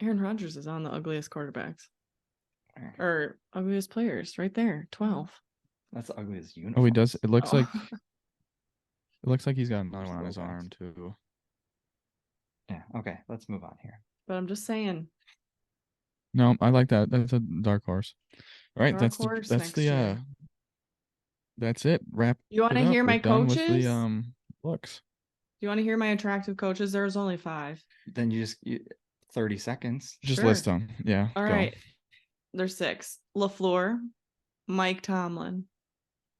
Aaron Rodgers is on the ugliest quarterbacks or ugliest players right there. 12. That's the ugliest uniform. Oh, he does. It looks Oh. like he's got another one on his Throwbacks. arm too. Yeah. Okay. Let's move on here. But I'm just saying. No, I like that. That's a dark horse. All right, Dark horse that's next the year. that's it. Wrap. You want to it up. hear We're my done with coaches? the looks. Do you want to hear my attractive coaches? There's only 5. Then you 30 seconds. Just Sure. list them. Yeah. All go. right. There's 6. LaFleur, Mike Tomlin,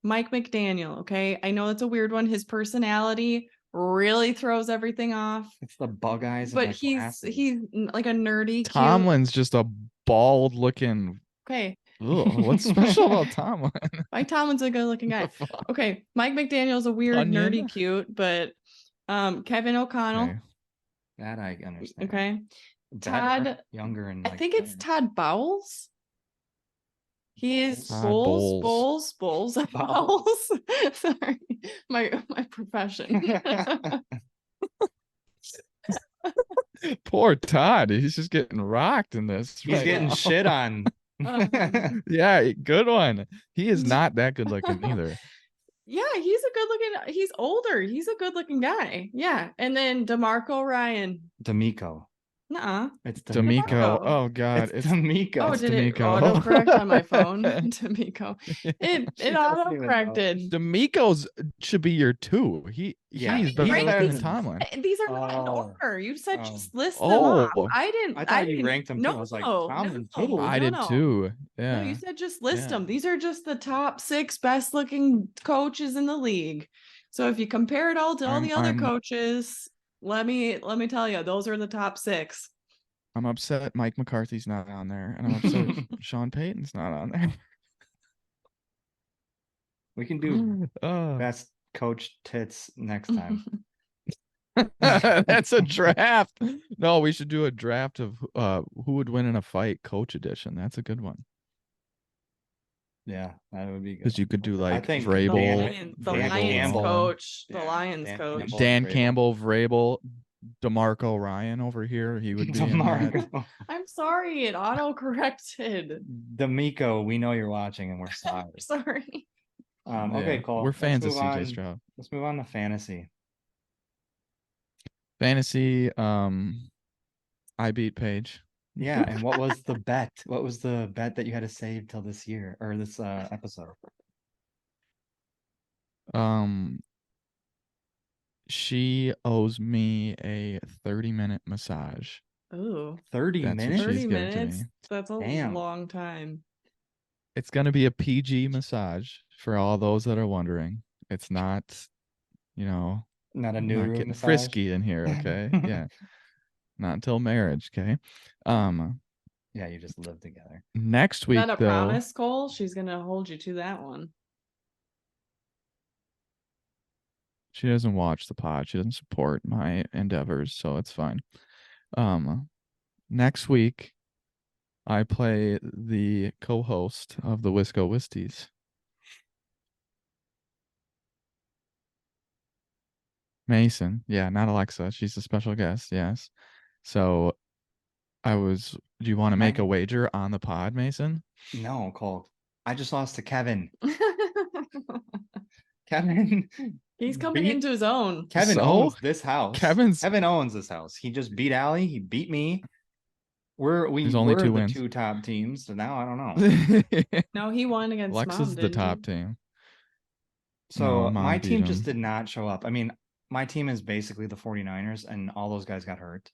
Mike McDaniel. Okay. I know it's a weird one. His personality really throws everything off. It's the bug eyes. But and the he's glasses. like a nerdy cute. Tomlin's just a bald looking. Okay. Ugh, what's special about Tomlin? Mike Tomlin's a good looking guy. The fuck? Okay. Mike McDaniel's a weird, Onion? nerdy cute, but Kevin O'Connell. Okay. That I understand. Okay. Better, Todd- younger, and I think it's Todd Bowles. He is Todd Bowles. Bowles. Bowles. Sorry. My profession. Poor Todd. He's just getting rocked in this. He's right getting now. shit on. Yeah, good one. He is not that good looking either. Yeah, he's older. He's a good looking guy. Yeah. And then DeMarco Ryan. D'Amico. Nuh-uh. It's D'Amico. D'Amico. Oh God, It's D'Amico. Oh, It's did it D'Amico. autocorrect on my phone? D'Amico. It She doesn't even know. autocorrected. D'Amico's should be your 2. Yeah, He's he's better better than than- Tomlin. These are not in Oh. order. You said Oh. just list them Oh. off. I didn't. I thought you didn't- ranked them too. No, I was like, no, Tomlin no, too. I no, did no. too. No, Yeah. you said just list Yeah. them. These are just the top 6 best looking coaches in the league. So if you compare it all to all the other I'm- coaches, let me tell you, those are the top 6. I'm upset Mike McCarthy's not on there, and I'm upset Sean Payton's not on there. We can do Oh. best coach tits next time. That's a draft. No, we should do a draft of who would win in a fight, coach edition. That's a good one. Yeah, that would be good. Because you could do like think Vrabel, The Dan Lions Campbell. coach. The Yeah, Lions Dan coach. Campbell. Dan Vrabel. Campbell, Vrabel, DeMarco Ryan over here. He would be in that. DeMarco. I'm sorry, it auto corrected. D'Amico, we know you're watching and we're sorry. Sorry. Okay, Yeah, Cole. we're let's fans of move CJ on. Stroud. Let's move on to fantasy. Fantasy, I beat Paige. Yeah, and what was the bet? What was the bet that you had to save till this year or this episode? She owes me a 30-minute massage. Ooh, 30 That's what minutes? she's 30 giving to minutes? me. That's a Damn. long time. It's gonna be a PG massage for all those that are wondering. It's not, Not a I'm new not room getting massage. frisky in here, okay? Yeah. Not until marriage, okay? Yeah, you just live together. Next Is week that a though, promise, Cole? She's gonna hold you to that one. she doesn't watch the pod. She doesn't support my endeavors, so it's fine. Next week I play the co-host of the Wisco Sibbies. Mason. Yeah, not Alexa. She's a special guest, yes. So do you want to make a wager on the pod, Mason? No, Cole. I just lost to Kevin. Kevin. He's coming into his own. Kevin So? owns this house. Kevin owns this house. He just beat Allie. He beat me. There's only we're 2 the wins. 2 top teams. So now I don't know. No, he won against Alexa's Mom, the didn't top he? team. So No, Mom my beat team just him. did not show up. I mean, my team is basically the 49ers, and all those guys got hurt.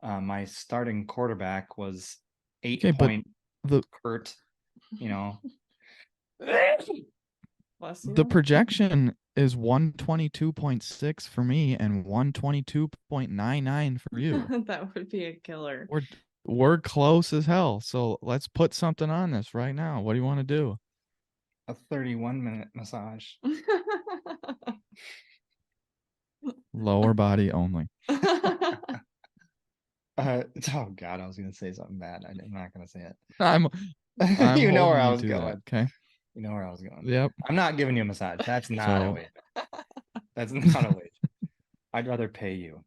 My starting quarterback was 8-point Kurt. Bless The you. projection is 122.6 for me and 122.99 for you. That would be a killer. We're close as hell. So let's put something on this right now. What do you want to do? A 31-minute massage. Lower body only. Oh God, I was gonna say something bad. I'm not gonna say it. I'm You know where holding I you was to going. that, okay. You know where I was going. Yep. I'm not giving you a massage. That's not a wager. That's not a wager. I'd rather pay you.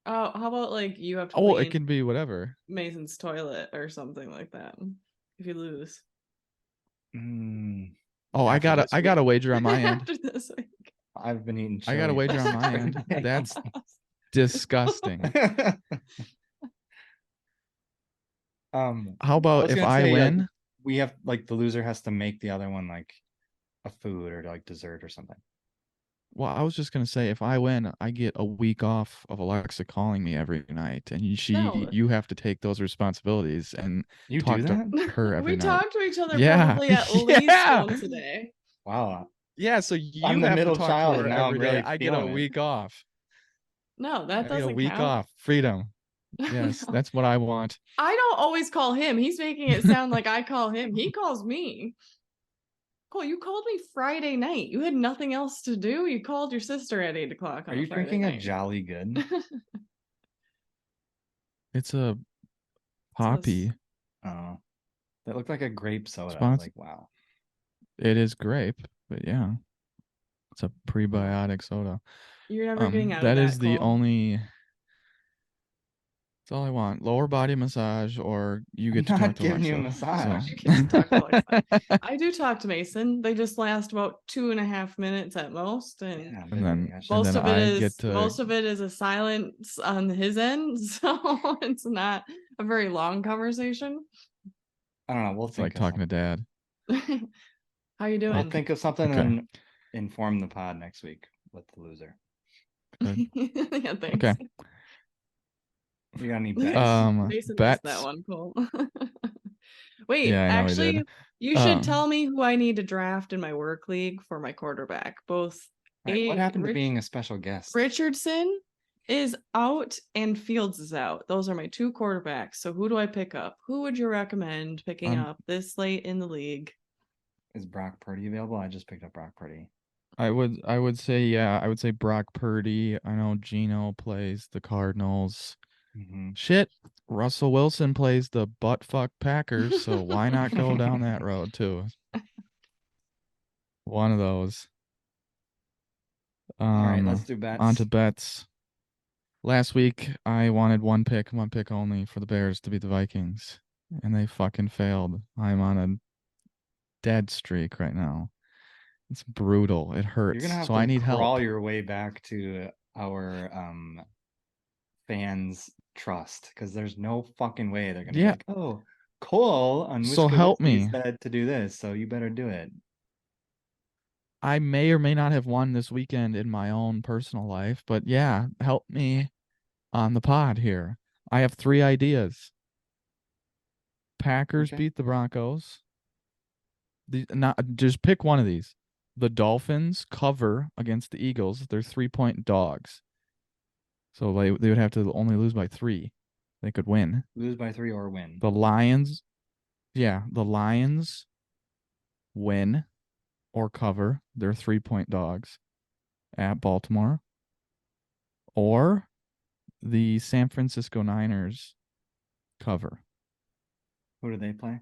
Oh, how about like you have to Oh, clean it can be whatever. Mason's toilet or something like that if you lose. Oh, I got a wager on my end. After this week. I've been eating chili. I got a wager on my end. That's disgusting. How about if I win? We have the loser has to make the other one like a food or like dessert or something. Well, I was just gonna say if I win, I get a week off of Alexa calling me every night, and you have to take those responsibilities and you talk do that? to her every we night. talk to each other Yeah. probably at least once a day. Wow. Yeah, so you I'm the have middle to talk child, to her and now every I'm day. really I get a feeling it. week off. No, that I get doesn't a week count. off. Freedom. Yes, No. that's what I want. I don't always call him. He's making it sound like I call him. He calls me. Cole, you called me Friday night. You had nothing else to do. You called your sister at 8 o'clock. Are you drinking night. a Jolly Good? It's a poppy. Oh, that looked like a grape soda. I was Sponsor. like, wow. It is grape, but yeah, it's a prebiotic soda. You're never getting out of that. that Is the Cole. only. That's all I want. Lower body massage, or you get to talk to giving Alexa. you a massage. You get to talk to Alexa. I do talk to Mason. They just last about 2.5 minutes at most, and Yeah, and then most of I it get to is a silence on his end, so it's not a very long conversation. I don't know. We'll it's think like of talking to Dad. How you doing? We'll think of something Okay. and inform the pod next week with the loser. Yeah, thanks. Okay. You got any bets? Mason missed bets. that one, Cole. Wait, Yeah, I know he actually, did. you should tell me who I need to draft in my work league for my quarterback. Both What happened to being a special guest? Richardson is out and Fields is out. Those are my 2 quarterbacks. So who do I pick up? Who would you recommend picking up this late in the league? Is Brock Purdy available? I just picked up Brock Purdy. I would say Brock Purdy. I know Gino plays the Cardinals. Mm-hmm. Shit, Russell Wilson plays the buttfuck Packers, so why not go down that road too? One of those. All right, let's do bets. On to bets. Last week, I wanted one pick only for the Bears to beat the Vikings, and they fucking failed. I'm on a dead streak right now. It's brutal. It You're gonna hurts. have So I to need crawl help. your way back to our fans' trust because there's no fucking way they're gonna be Yeah. like, oh, Cole on So Wisco help Sibbies me. said to do this, so you better do it. I may or may not have won this weekend in my own personal life, but yeah, help me on the pod here. I have 3 ideas. Packers Okay. beat the Broncos. Not just pick one of these. The Dolphins cover against the Eagles. They're 3-point dogs. So they would have to only lose by 3. They could win. Lose by 3 or win. The Lions, yeah, the Lions win or cover. They're 3-point dogs at Baltimore. Or the San Francisco Niners cover. Who do they play?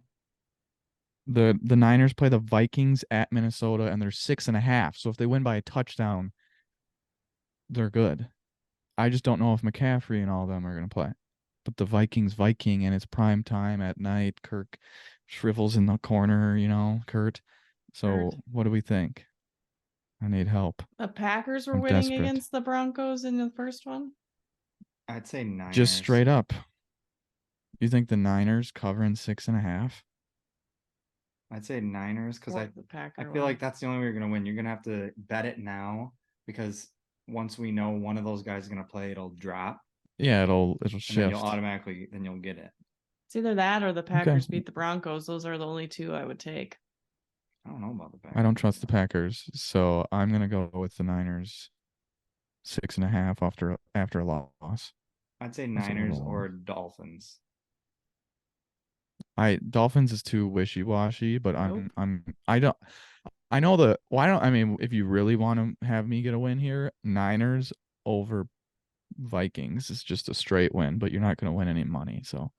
The Niners play the Vikings at Minnesota, and they're 6.5. So if they win by a touchdown, they're good. I just don't know if McCaffrey and all of them are going to play. But the Viking, and it's prime time at night. Kirk shrivels in the corner, Kurt. So Kurt. what do we think? I need help. The Packers were I'm winning desperate. against the Broncos in the first one. I'd say Niners. Just straight up. You think the Niners covering 6.5? I'd say Niners because Or the Packer I feel one. like that's the only way you're gonna win. You're gonna have to bet it now because once we know one of those guys is gonna play, it'll drop, Yeah, it'll and then shift. you'll automatically you'll get it. It's either that or the Packers beat the Broncos. Those are the only 2 I would take. I don't know about the Packers. I don't trust the Packers, so I'm gonna go with the Niners 6.5 after a loss. I'd say That's a Niners little- or Dolphins. Dolphins is too wishy-washy, but Nope. I know the why don't I mean if you really want to have me get a win here, Niners over Vikings is just a straight win, but you're not going to win any money, so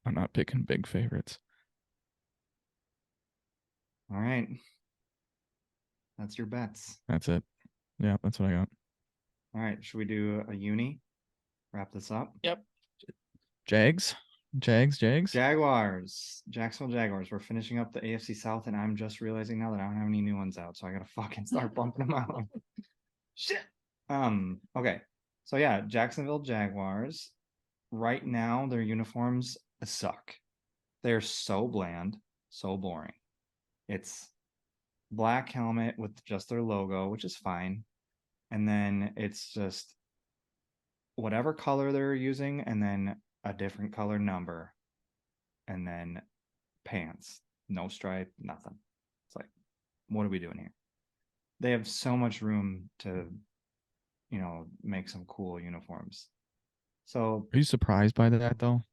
I'm not picking big favorites. All right. That's your bets. That's it. Yeah, that's what I got. All right. Should we do a uni? Wrap this up. Yep. Jags. Jaguars. Jacksonville Jaguars. We're finishing up the AFC South, and I'm just realizing now that I don't have any new ones out, so I gotta fucking start bumping them out. Shit. Okay. So yeah, Jacksonville Jaguars. Right now, their uniforms suck. They're so bland, so boring. It's black helmet with just their logo, which is fine. And then it's just whatever color they're using, and then a different color number, and then pants, no stripe, nothing. It's like, what are we doing here? They have so much room to, make some cool uniforms. So, Are you surprised by that though?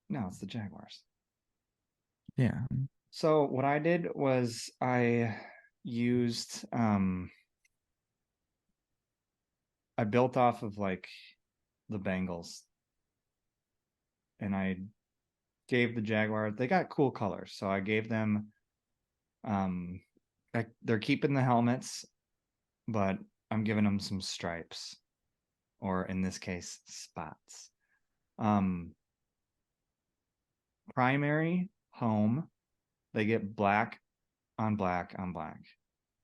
no, it's the Jaguars. Yeah. So what I did was I used I built off of like the Bengals, and I gave the Jaguar, they got cool colors, so I gave them they're keeping the helmets, but I'm giving them some stripes, or in this case spots. Primary home, they get black on black on black.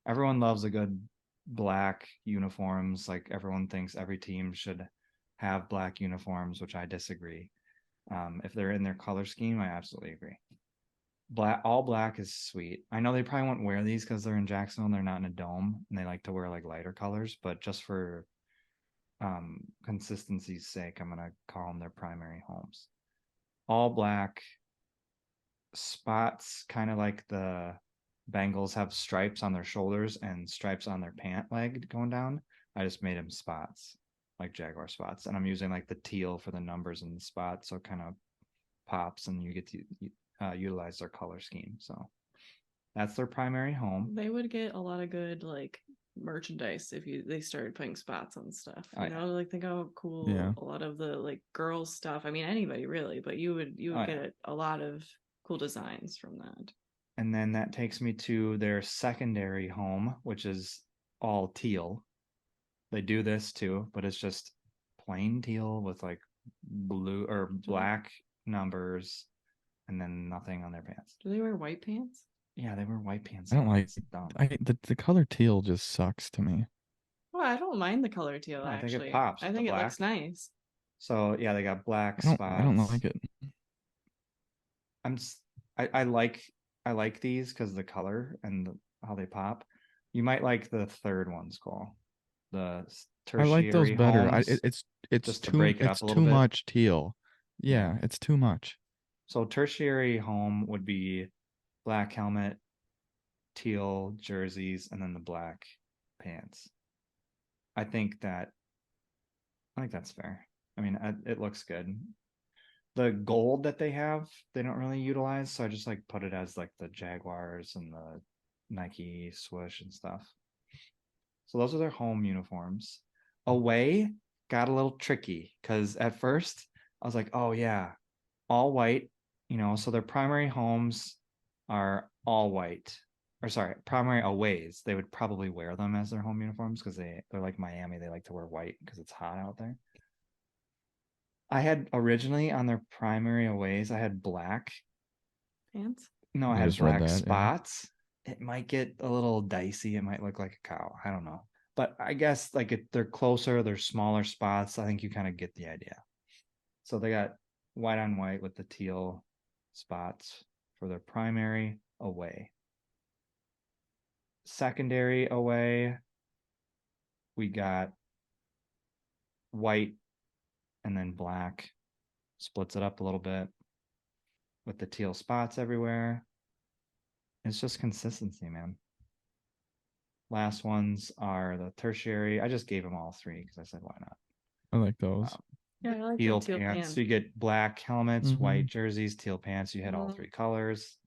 Everyone loves a good black uniforms. Like everyone thinks every team should have black uniforms, which I disagree. If they're in their color scheme, I absolutely agree. All black is sweet. I know they probably won't wear these because they're in Jacksonville and they're not in a dome, and they like to wear like lighter colors, but just for consistency's sake, I'm gonna call them their primary homes. All black spots, kind of like the Bengals have stripes on their shoulders and stripes on their pant leg going down. I just made them spots, like Jaguar spots, and I'm using like the teal for the numbers in the spots, so it kind of pops, and you get to utilize their color scheme. So that's their primary home. They would get a lot of good like merchandise if they started putting spots on stuff. Like think how cool a lot of the like girls stuff. I mean anybody really, but you would get a lot of cool designs from that. And then that takes me to their secondary home, which is all teal. They do this too, but it's just plain teal with like blue or black numbers, and then nothing on their pants. Do they wear white pants? Yeah, they wear white pants. I don't like It's dumb. the color teal just sucks to me. Well, I don't mind the color teal. I think it Actually, pops I with the think it looks black. nice. So yeah, they got black I spots. don't like it. I like these because the color and how they pop. You might like the third one's cool. The I like those tertiary better. homes, It's just to too break it up it's a little too bit. much teal. Yeah, Yeah. it's too much. So tertiary home would be black helmet, teal jerseys, and then the black pants. I think that's fair. I mean, it looks good. The gold that they have, they don't really utilize, so I just like put it as like the Jaguars and the Nike swoosh and stuff. So those are their home uniforms. Away got a little tricky because at first I was like, oh yeah, all white, so their primary homes are all white. Or sorry, primary aways. They would probably wear them as their home uniforms because they're like Miami, they like to wear white because it's hot out there. I had originally on their primary aways, I had black. Pants? No, I I had just read black that, yeah. spots. It might get a little dicey. It might look like a cow. I don't know. But I guess like they're closer, they're smaller spots. I think you kind of get the idea. So they got white on white with the teal spots for their primary away. Secondary away, we got white and then black, splits it up a little bit with the teal spots everywhere. It's just consistency, man. Last ones are the tertiary. I just gave them all three because I said, why not? I like those. Yeah, I like Teal the teal pants. pants. So you get black helmets, Mhm. white jerseys, teal pants. You hit all Mhm. three colors.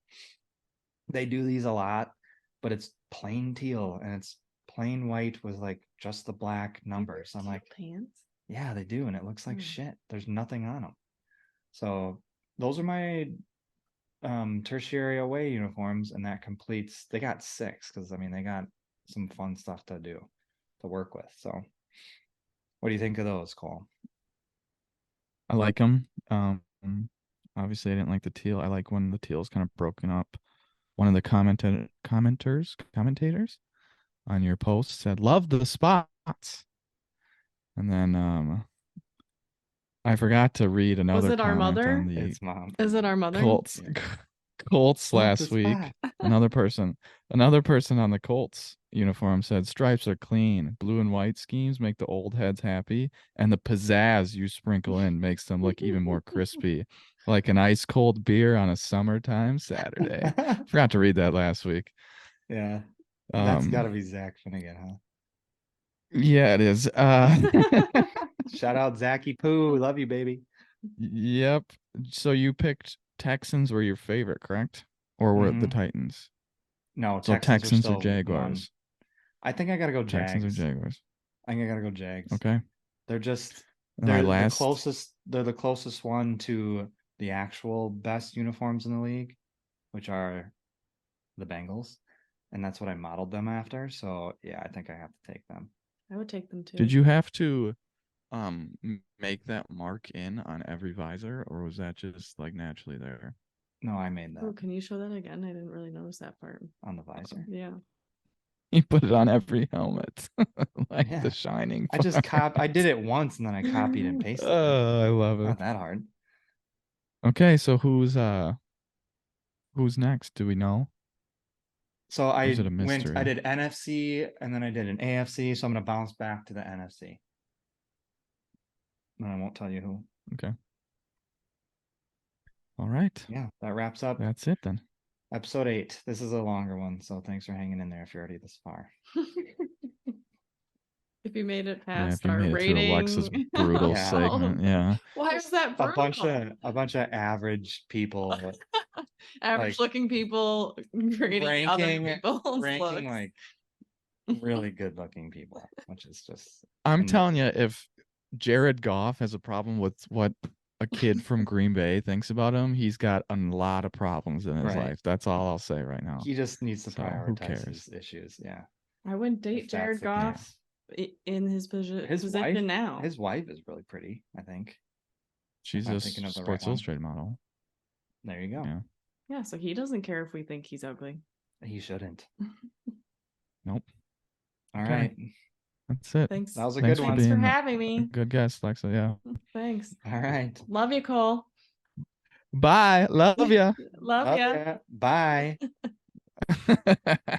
They do these a lot, but it's plain teal and it's plain white with like just the black numbers. I'm Teal like, pants. yeah, they do. And it looks like Hmm. shit. There's nothing on them. So those are my tertiary away uniforms, and that completes. They got 6 because I mean they got some fun stuff to do to work with. So what do you think of those, Cole? I like them. Obviously I didn't like the teal. I like when the teal's kind of broken up. One of the commentators on your post said, "Love the spots." And then I forgot to read another it our comment mother? on the It's mom. Is it our mother? Colts Yeah. Colts Love last the week. spot. Another person on the Colts uniform said stripes are clean. Blue and white schemes make the old heads happy, and the pizzazz you sprinkle in makes them look even more crispy, like an ice cold beer on a summertime Saturday. Forgot to read that last week. Yeah. That's got to Um, be Zach Finnegan, huh? yeah, it is. Shout out Zachy Poo. Love you, baby. Yep. So you picked Texans were your favorite, correct? Or were it the Mhm. Titans? No, So Texans are Texans or still one. Jaguars? I think I gotta go Texans or Jags. Jaguars? I think I gotta go Jags. Okay. They're just And my they're the last closest. They're the closest one to the actual best uniforms in the league, which are the Bengals, and that's what I modeled them after. So yeah, I think I have to take them. I would take them too. Did you have to make that mark in on every visor, or was that just like naturally there? No, I made Oh, that can you show that again? I didn't really notice that part. on the visor. Yeah. You put it on every helmet, like Yeah. the Shining. I just I did it once and then I copied and pasted. Oh, I love Not it. that hard. Okay, so who's next? Do we know? So Or I is it a I mystery? did NFC and then I did an AFC. So I'm gonna bounce back to the NFC. And I won't tell you who. Okay. All right. Yeah, that wraps up That's it then. episode 8. This is a longer one, so thanks for hanging in there if you're already this far. If you made it Yeah, past if you our made it through rating. Alexa's brutal Yeah. segment, yeah. Why is that A brutal? bunch of average people Average like, looking people grading other ranking people's ranking looks. like really good looking people, which is just I'm telling you, if Jared Goff has a problem with what a kid from Green Bay thinks about him, he's got a lot of problems in his Right. life. That's all I'll say right now. he just needs to So, who prioritize cares? his issues. Yeah. I wouldn't date If that's Jared the Goff. case. in his His position wife now. His wife is really pretty, I think. She's I'm a thinking of the right Sports one. Illustrated model. There you go. Yeah. Yeah, so he doesn't care if we think he's ugly. He shouldn't. Nope. All Okay. right. That's it. Thanks. That was a Thanks good for one. Thanks for being having a me. good guest, Lexa. Yeah. Thanks. All right. Love you, Cole. Bye. Love ya. Love ya. Bye. Yeah.